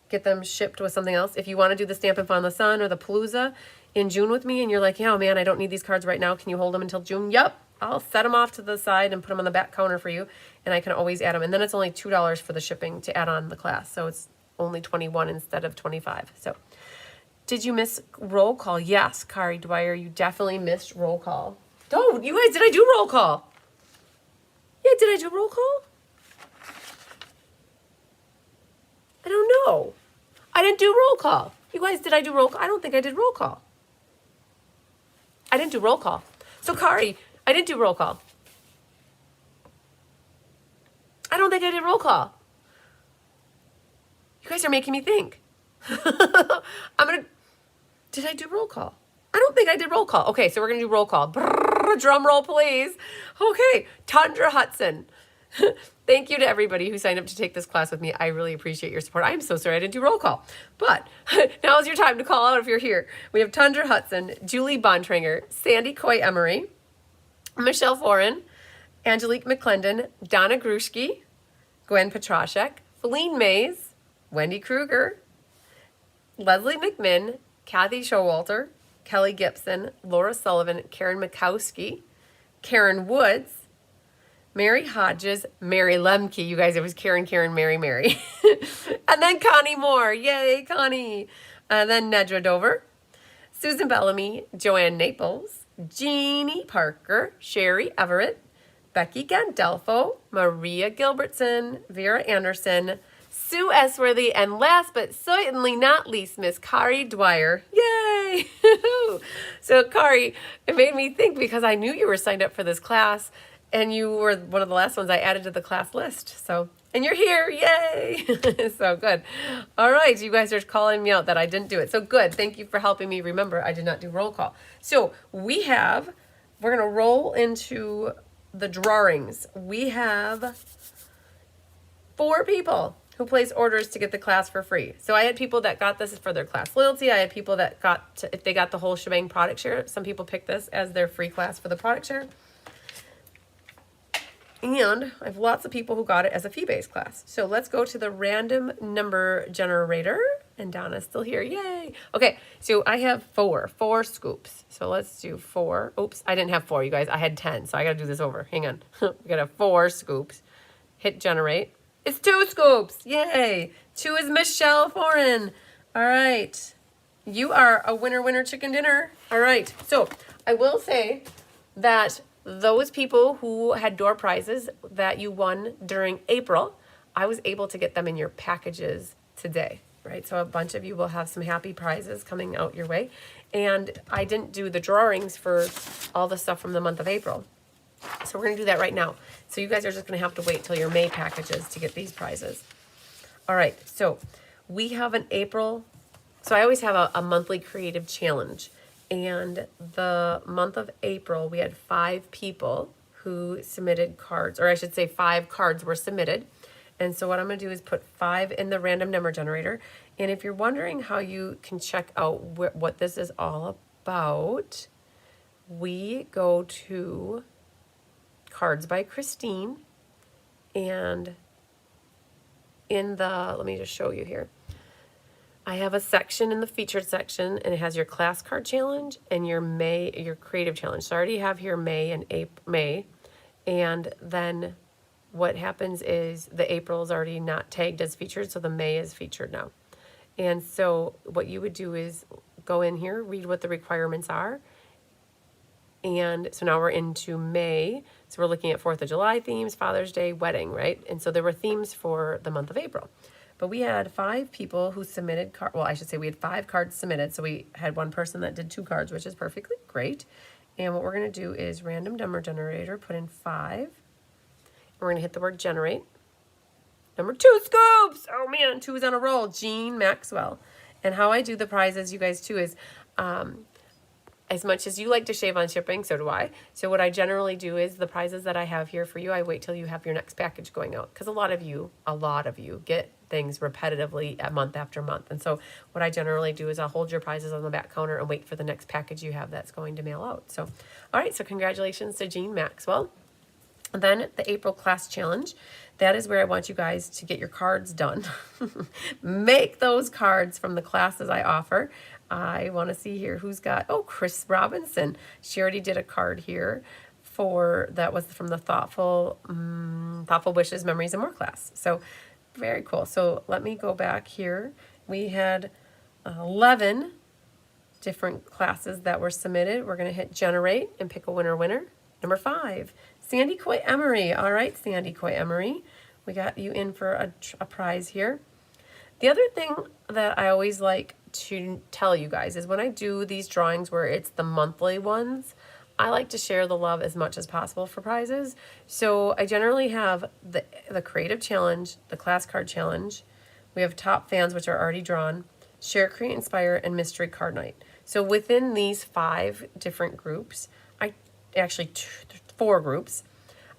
get them shipped with something else. If you want to do the Stampin' Fun in the Sun or the Palooza in June with me and you're like, yeah, man, I don't need these cards right now. Can you hold them until June? Yep. I'll set them off to the side and put them on the back counter for you, and I can always add them. And then it's only $2 for the shipping to add on the class. So it's only $21 instead of $25. So did you miss roll call? Yes, Kari Dwyer, you definitely missed roll call. Oh, you guys, did I do roll call? Yeah, did I do roll call? I don't know. I didn't do roll call. You guys, did I do roll call? I don't think I did roll call. I didn't do roll call. So, Kari, I didn't do roll call. I don't think I did roll call. You guys are making me think. Did I do roll call? I don't think I did roll call. Okay, so we're going to do roll call. Brrr, drum roll, please. Okay, Tundra Hudson. Thank you to everybody who signed up to take this class with me. I really appreciate your support. I'm so sorry I didn't do roll call. But now is your time to call out if you're here. We have Tundra Hudson, Julie Bontranger, Sandy Coy Emery, Michelle Foran, Angelique McClendon, Donna Grushke, Gwen Petrashek, Feline Mays, Wendy Kruger, Leslie McMinn, Kathy Showalter, Kelly Gibson, Laura Sullivan, Karen Mikowski, Karen Woods, Mary Hodges, Mary Lemke. You guys, it was Karen, Mary. And then Connie Moore. Yay, Connie. And then Nedra Dover, Susan Bellamy, Joanne Naples, Jeannie Parker, Sherry Everett, Becky Gandelfo, Maria Gilbertson, Vera Anderson, Sue Esworthy, and last but certainly not least, Miss Kari Dwyer. Yay! So Kari, it made me think because I knew you were signed up for this class, And you were one of the last ones I added to the class list. So, and you're here, yay! So good. All right, you guys are calling me out that I didn't do it. So good, thank you for helping me remember I did not do roll call. So we're gonna roll into the drawings. We have 4 people who placed orders to get the class for free. So I had people that got this for their class loyalty. I had people that if they got the whole shebang product share, some people picked this as their free class for the product share. And I have lots of people who got it as a fee-based class. So let's go to the random number generator. And Donna's still here, yay. Okay, so I have 4 scoops. So let's do 4. Oops, I didn't have 4, you guys. I had 10, so I gotta do this over. Hang on. We gotta have 4 scoops. Hit generate. It's 2 scoops, yay. 2 is Michelle Foreign. All right, you are a winner chicken dinner. All right, so I will say that those people who had door prizes that you won during April, I was able to get them in your packages today, right? So a bunch of you will have some happy prizes coming out your way. And I didn't do the drawings for all the stuff from the month of April. So we're gonna do that right now. So you guys are just gonna have to wait till your May packages to get these prizes. All right, so we have an April, so I always have a monthly creative challenge. And the month of April, we had 5 people who submitted cards, or I should say 5 cards were submitted. And so what I'm gonna do is put 5 in the random number generator. And if you're wondering how you can check out what this is all about, we go to Cards by Christine, and in the, let me just show you here. I have a section in the featured section, and it has your class card challenge and your creative challenge. So I already have here May and May, and then what happens is the April is already not tagged as featured, so the May is featured now. And so what you would do is go in here, read what the requirements are. And so now we're into May. So we're looking at 4th of July themes, Father's Day, wedding, right? And so there were themes for the month of April. But we had 5 people who submitted well, I should say we had 5 cards submitted. So we had 1 person that did 2 cards, which is perfectly great. And what we're gonna do is random number generator, put in 5. And we're gonna hit the word generate. Number 2 scoops! Oh man, 2 is on a roll. Jean Maxwell. And how I do the prizes, you guys too, is as much as you like to shave on shipping, so do I. So what I generally do is the prizes that I have here for you, I wait till you have your next package going out. Because a lot of you get things repetitively at month after month. And so what I generally do is I'll hold your prizes on the back counter and wait for the next package you have that's going to mail out. So, all right, so congratulations to Jean Maxwell. And then the April class challenge, that is where I want you guys to get your cards done. Make those cards from the classes I offer. I want to see here who's got, oh, Chris Robinson. She already did a card here that was from the Thoughtful Wishes, Memories, and More class. So very cool. So let me go back here. We had 11 different classes that were submitted. We're going to hit generate and pick a winner. Number 5, Sandy Coy Emery. All right, Sandy Coy Emery. We got you in for a prize here. The other thing that I always like to tell you guys is when I do these drawings where it's the monthly ones, I like to share the love as much as possible for prizes. So I generally have the creative challenge, the class card challenge. We have top fans, which are already drawn, share, create, inspire, and mystery card night. So within these 5 different groups, actually 4 groups,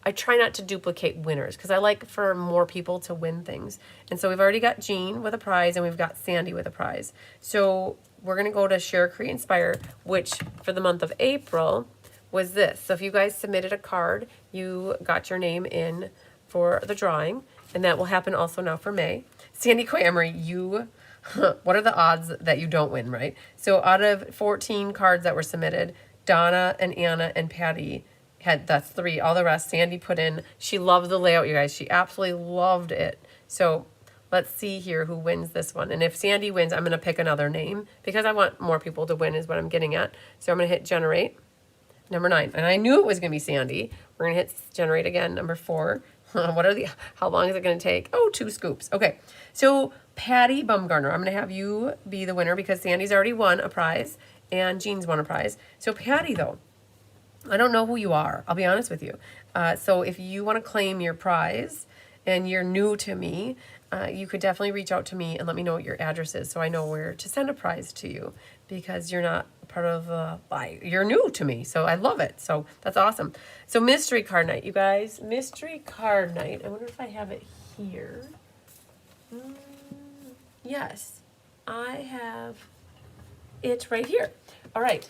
I try not to duplicate winners because I like for more people to win things. And so we've already got Jean with a prize and we've got Sandy with a prize. So we're going to go to Share, Create, Inspire, which for the month of April was this. So if you guys submitted a card, you got your name in for the drawing, and that will happen also now for May. Sandy Coy Emery, what are the odds that you don't win, right? So out of 14 cards that were submitted, Donna and Anna and Patty that's 3. All the rest, Sandy put in. She loved the layout, you guys. She absolutely loved it. So let's see here who wins this one. And if Sandy wins, I'm going to pick another name because I want more people to win is what I'm getting at. So I'm going to hit generate. Number 9. And I knew it was going to be Sandy. We're going to hit generate again. Number 4. How long is it going to take? Oh, 2 scoops. Okay. So Patty Bumgarner, I'm going to have you be the winner because Sandy's already won a prize and Jean's won a prize. So Patty, though, I don't know who you are. I'll be honest with you. So if you want to claim your prize and you're new to me, you could definitely reach out to me and let me know what your address is so I know where to send a prize to you, because you're not part of, you're new to me. So I love it. So that's awesome. So mystery card night, you guys. Mystery card night. I wonder if I have it here. Yes, I have it right here. All right.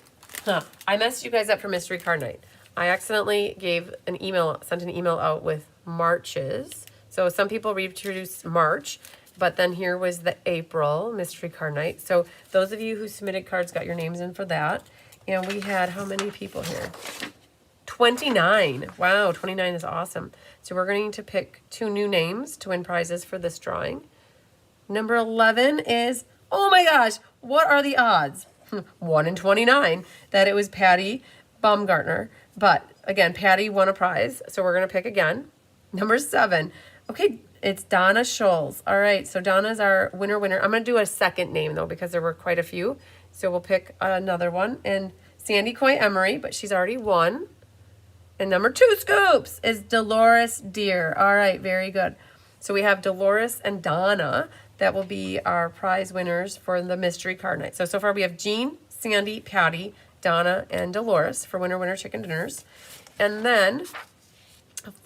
I messed you guys up for mystery card night. I accidentally sent an email out with Marches. So some people reproduced March, but then here was the April mystery card night. So those of you who submitted cards got your names in for that. And we had how many people here? 29. Wow, 29 is awesome. So we're going to pick 2 new names to win prizes for this drawing. Number 11 is, oh my gosh, what are the odds? 1 in 29 that it was Patty Baumgartner. But again, Patty won a prize, so we're going to pick again. Number 7. Okay, it's Donna Scholes. All right, so Donna's our winner. I'm going to do a second name, though, because there were quite a few. So we'll pick another one. And Sandy Coy Emery, but she's already won. And number 2 scoops is Dolores Deer. All right, very good. So we have Dolores and Donna. That will be our prize winners for the mystery card night. So far we have Jean, Sandy, Patty, Donna, and Dolores for winner chicken dinners. And then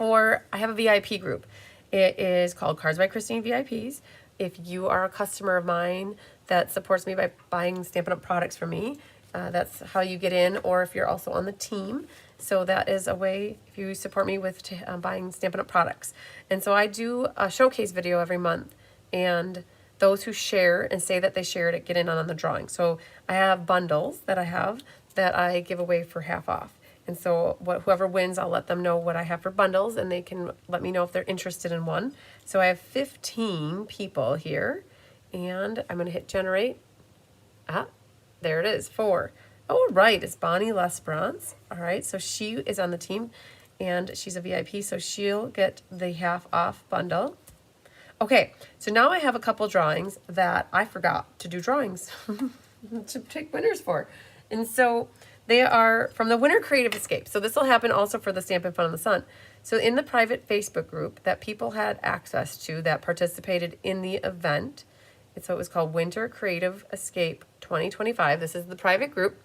I have a VIP group. It is called Cards by Christine VIPs. If you are a customer of mine that supports me by buying Stampin' Up! Products from me, that's how you get in, or if you're also on the team. So that is a way, if you support me with buying Stampin' Up! Products. And so I do a showcase video every month. And those who share and say that they shared it get in on the drawing. So I have bundles that I give away for half off. And so whoever wins, I'll let them know what I have for bundles, and they can let me know if they're interested in one. So I have 15 people here, and I'm going to hit generate. There it is, 4. Oh, right, it's Bonnie Lesbrance. All right, so she is on the team, and she's a VIP, so she'll get the half off bundle. Okay, so now I have a couple drawings that I forgot to do drawings to pick winners for. And so they are from the Winter Creative Escape. So this will happen also for the Stampin' Fun in the Sun. So in the private Facebook group that people had access to that participated in the event, and so it was called Winter Creative Escape 2025. This is the private group.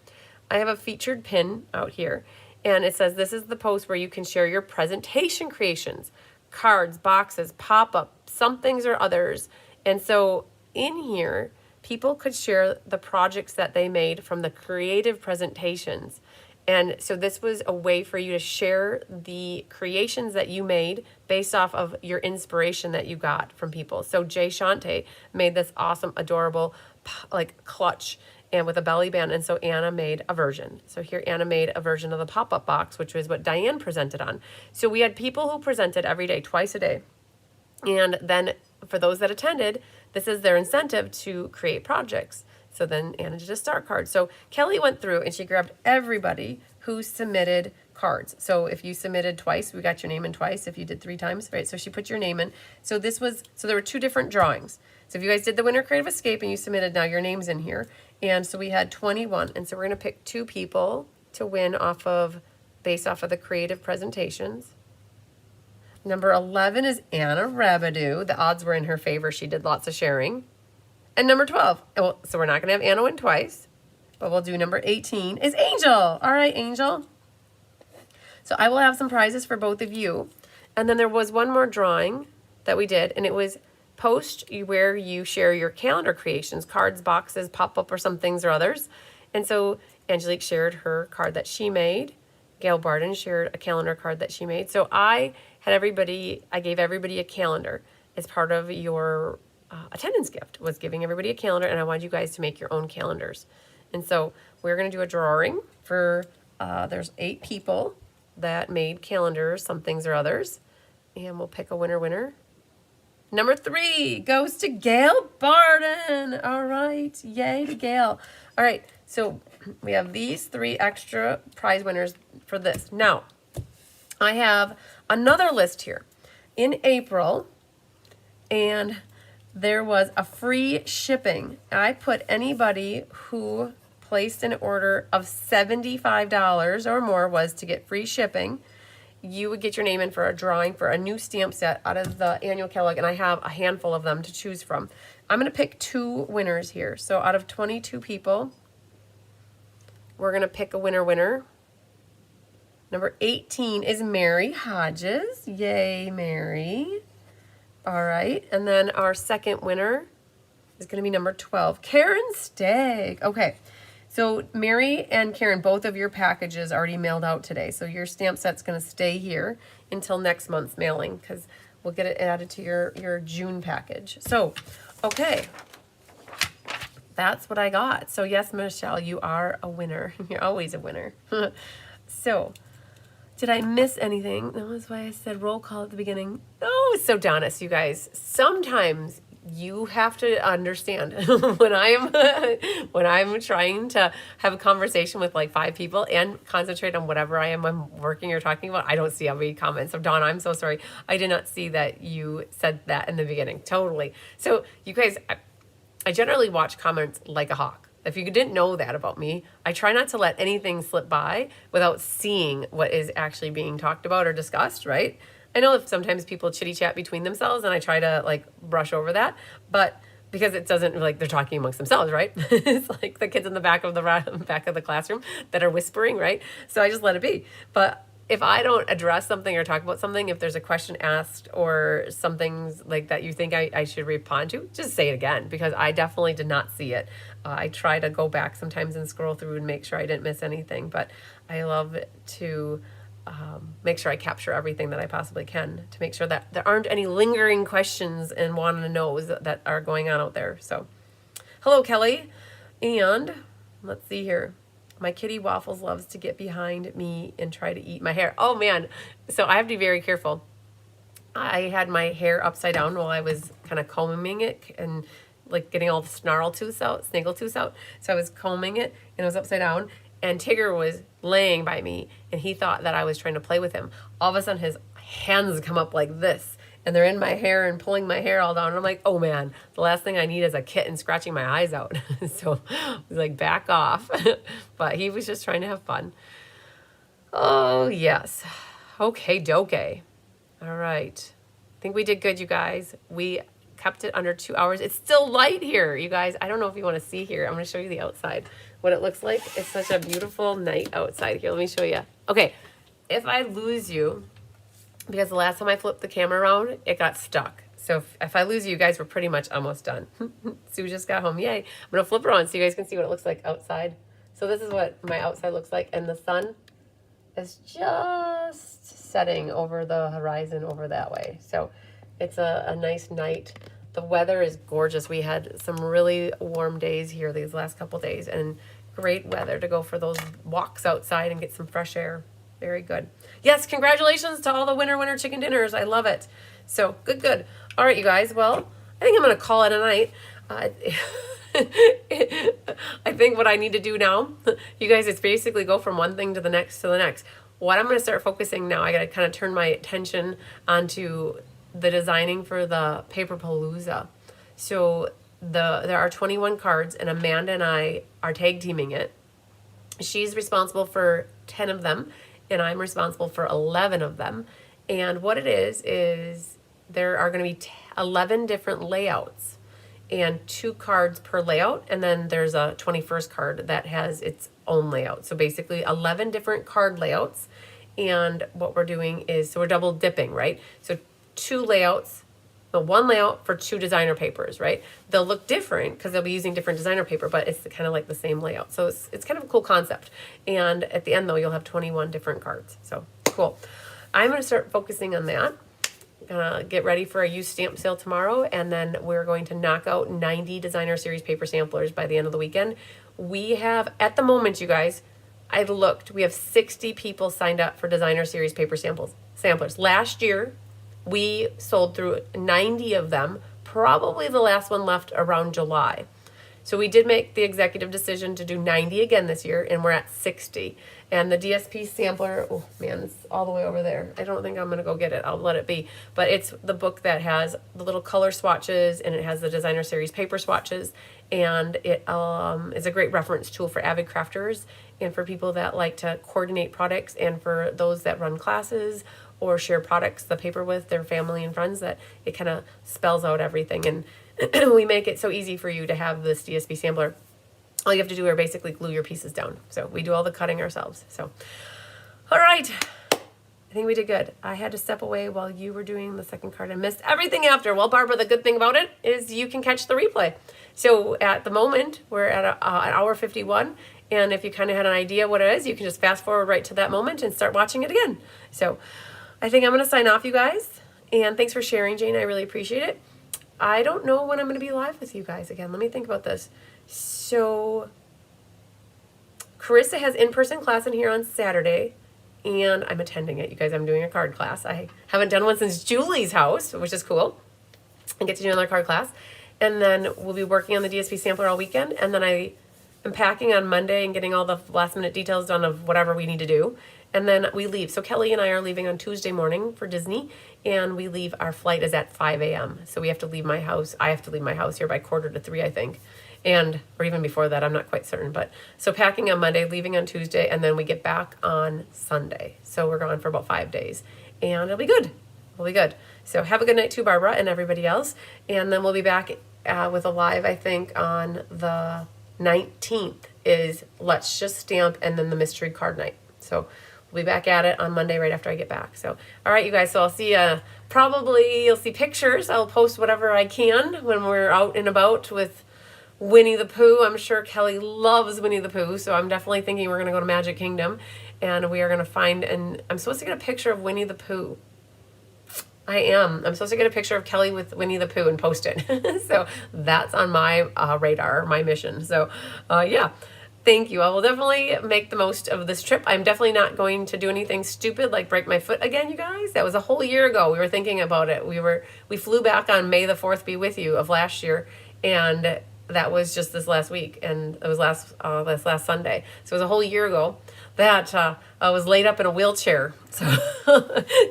I have a featured pin out here, and it says this is the post where you can share your presentation creations, cards, boxes, pop-up, some things or others. And so in here, people could share the projects that they made from the creative presentations. And so this was a way for you to share the creations that you made based off of your inspiration that you got from people. So Jay Shante made this awesome, adorable, like clutch and with a belly band. And so Anna made a version. So here Anna made a version of the pop-up box, which was what Diane presented on. So we had people who presented every day, twice a day. And then for those that attended, this is their incentive to create projects. So then Anna did a star card. So Kelly went through and she grabbed everybody who submitted cards. So if you submitted twice, we got your name in twice. If you did 3 times, right? So she put your name in. So there were 2 different drawings. So if you guys did the Winter Creative Escape and you submitted, now your name's in here. And so we had 21. And so we're going to pick 2 people to win based off of the creative presentations. Number 11 is Anna Rabidou. The odds were in her favor. She did lots of sharing. And number 12, so we're not going to have Anna win twice, but we'll do number 18 is Angel. All right, Angel. So I will have some prizes for both of you. And then there was one more drawing that we did, and it was post where you share your calendar creations, cards, boxes, pop-up, or some things or others. And so Angelique shared her card that she made. Gail Barden shared a calendar card that she made. So I gave everybody a calendar as part of your attendance gift, was giving everybody a calendar, and I wanted you guys to make your own calendars. And so we're going to do a drawing for, there's 8 people that made calendars, some things or others, and we'll pick a winner. Number 3 goes to Gail Barden. All right, yay to Gail. All right, so we have these 3 extra prize winners for this. Now, I have another list here in April, and there was a free shipping. I put anybody who placed an order of $75 or more was to get free shipping. You would get your name in for a drawing for a new stamp set out of the annual catalog, and I have a handful of them to choose from. I'm going to pick 2 winners here. So out of 22 people, we're going to pick a winner. Number 18 is Mary Hodges. Yay, Mary. All right, and then our second winner is going to be number 12, Karen Stagg. Okay, so Mary and Karen, both of your packages already mailed out today. So your stamp set's going to stay here until next month's mailing because we'll get it added to your June package. So, okay, that's what I got. So yes, Michelle, you are a winner. You're always a winner. So, did I miss anything? That was why I said roll call at the beginning. Oh, so Donis, you guys, sometimes you have to understand when I'm trying to have a conversation with like 5 people and concentrate on whatever I'm working or talking about, I don't see every comment. So Donna, I'm so sorry. I did not see that you said that in the beginning. Totally. So you guys, I generally watch comments like a hawk. If you didn't know that about me, I try not to let anything slip by without seeing what is actually being talked about or discussed, right? I know if sometimes people chitty chat between themselves and I try to like brush over that, but because it doesn't like they're talking amongst themselves, right? It's like the kids in the back of the classroom that are whispering, right? So I just let it be. But if I don't address something or talk about something, if there's a question asked or something like that you think I should respond to, just say it again because I definitely did not see it. I try to go back sometimes and scroll through and make sure I didn't miss anything, but I love to make sure I capture everything that I possibly can to make sure that there aren't any lingering questions and wanting to knows that are going on out there. So, hello, Kelly. And let's see here. My kitty Waffles loves to get behind me and try to eat my hair. Oh, man. So I have to be very careful. I had my hair upside down while I was kind of combing it and like getting all the snarl tooths out, snaggle tooths out. So I was combing it and it was upside down. And Tigger was laying by me and he thought that I was trying to play with him. All of a sudden his hands come up like this and they're in my hair and pulling my hair all down. And I'm like, oh man, the last thing I need is a kitten scratching my eyes out. So I was like, back off. But he was just trying to have fun. Oh, yes. Okay, doke. All right. I think we did good, you guys. We kept it under 2 hours. It's still light here, you guys. I don't know if you want to see here. I'm going to show you the outside, what it looks like. It's such a beautiful night outside here. Let me show you. Okay, if I lose you, because the last time I flipped the camera around, it got stuck. So if I lose you, you guys, we're pretty much almost done. Sue just got home. Yay. I'm going to flip it around so you guys can see what it looks like outside. So this is what my outside looks like. And the sun is just setting over the horizon over that way. So it's a nice night. The weather is gorgeous. We had some really warm days here these last couple days and great weather to go for those walks outside and get some fresh air. Very good. Yes, congratulations to all the winner chicken dinners. I love it. So good. All right, you guys. Well, I think I'm going to call it a night. I think what I need to do now, you guys, is basically go from one thing to the next to the next. What I'm going to start focusing now, I got to kind of turn my attention onto the designing for the Paper Palooza. So there are 21 cards and Amanda and I are tag teaming it. She's responsible for 10 of them and I'm responsible for 11 of them. And what it is there are going to be 11 different layouts and 2 cards per layout. And then there's a 21st card that has its own layout. So basically 11 different card layouts. And what we're doing is, so we're double dipping, right? So 2 layouts, but 1 layout for 2 designer papers, right? They'll look different because they'll be using different designer paper, but it's kind of like the same layout. So it's kind of a cool concept. And at the end though, you'll have 21 different cards. So cool. I'm going to start focusing on that. Gonna get ready for a used stamp sale tomorrow, and then we're going to knock out 90 designer series paper samplers by the end of the weekend. We have, at the moment, you guys, I looked, we have 60 people signed up for designer series paper samplers. Last year, we sold through 90 of them, probably the last one left around July. So we did make the executive decision to do 90 again this year, and we're at 60. And the DSP sampler, oh man, it's all the way over there. I don't think I'm gonna go get it. I'll let it be. But it's the book that has the little color swatches, and it has the designer series paper swatches, and it is a great reference tool for avid crafters and for people that like to coordinate products, and for those that run classes or share products, the paper with their family and friends, that it kind of spells out everything. And we make it so easy for you to have this DSP sampler. All you have to do are basically glue your pieces down. So we do all the cutting ourselves. So, all right. I think we did good. I had to step away while you were doing the second card and missed everything after. Well, Barbara, the good thing about it is you can catch the replay. So at the moment, we're at an hour 51. And if you kind of had an idea what it is, you can just fast forward right to that moment and start watching it again. So I think I'm going to sign off, you guys. And thanks for sharing, Jane. I really appreciate it. I don't know when I'm going to be live with you guys again. Let me think about this. So Carissa has in-person class in here on Saturday, and I'm attending it. You guys, I'm doing a card class. I haven't done one since Julie's house, which is cool. I get to do another card class. And then we'll be working on the DSP sampler all weekend. And then I am packing on Monday and getting all the last minute details done of whatever we need to do. And then we leave. So Kelly and I are leaving on Tuesday morning for Disney, and we leave, our flight is at 5 a.m. So we have to leave my house. I have to leave my house here by 2:45, I think. And, or even before that, I'm not quite certain. But so packing on Monday, leaving on Tuesday, and then we get back on Sunday. So we're gone for about 5 days, and it'll be good. It'll be good. So have a good night too, Barbara, and everybody else. And then we'll be back with a live, I think, on the 19th is Let's Just Stamp, and then the mystery card night. So we'll be back at it on Monday right after I get back. So, all right, you guys. So I'll see you. Probably you'll see pictures. I'll post whatever I can when we're out and about with Winnie the Pooh. I'm sure Kelly loves Winnie the Pooh, so I'm definitely thinking we're going to go to Magic Kingdom, and we are going to find, and I'm supposed to get a picture of Winnie the Pooh. I am. I'm supposed to get a picture of Kelly with Winnie the Pooh and post it. So that's on my radar, my mission. So yeah, thank you. I will definitely make the most of this trip. I'm definitely not going to do anything stupid like break my foot again, you guys. That was a whole year ago. We were thinking about it. We flew back on May the 4th be with you of last year, and that was just this last week, and it was last Sunday. So it was a whole year ago that I was laid up in a wheelchair. So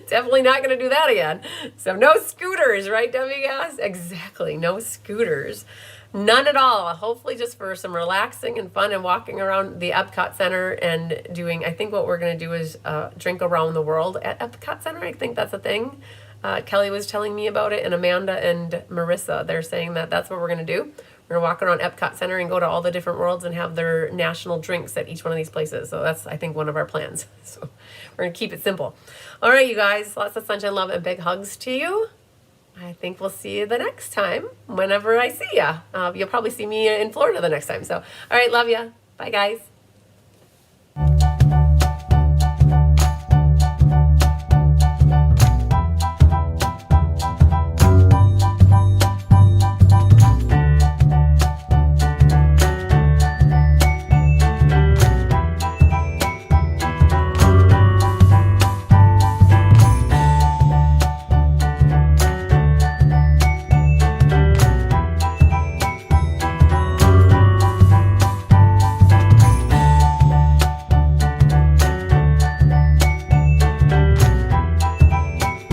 definitely not going to do that again. So no scooters, right, WGAS? Exactly, no scooters. None at all. Hopefully just for some relaxing and fun and walking around the Epcot Center and doing, I think what we're going to do is drink around the world at Epcot Center. I think that's a thing. Kelly was telling me about it, and Amanda and Marissa, they're saying that that's what we're going to do. We're going to walk around Epcot Center and go to all the different worlds and have their national drinks at each one of these places. So that's, I think, one of our plans. So we're going to keep it simple. All right, you guys, lots of sunshine, love, and big hugs to you. I think we'll see you the next time, whenever I see ya. You'll probably see me in Florida the next time. So, all right, love ya. Bye, guys.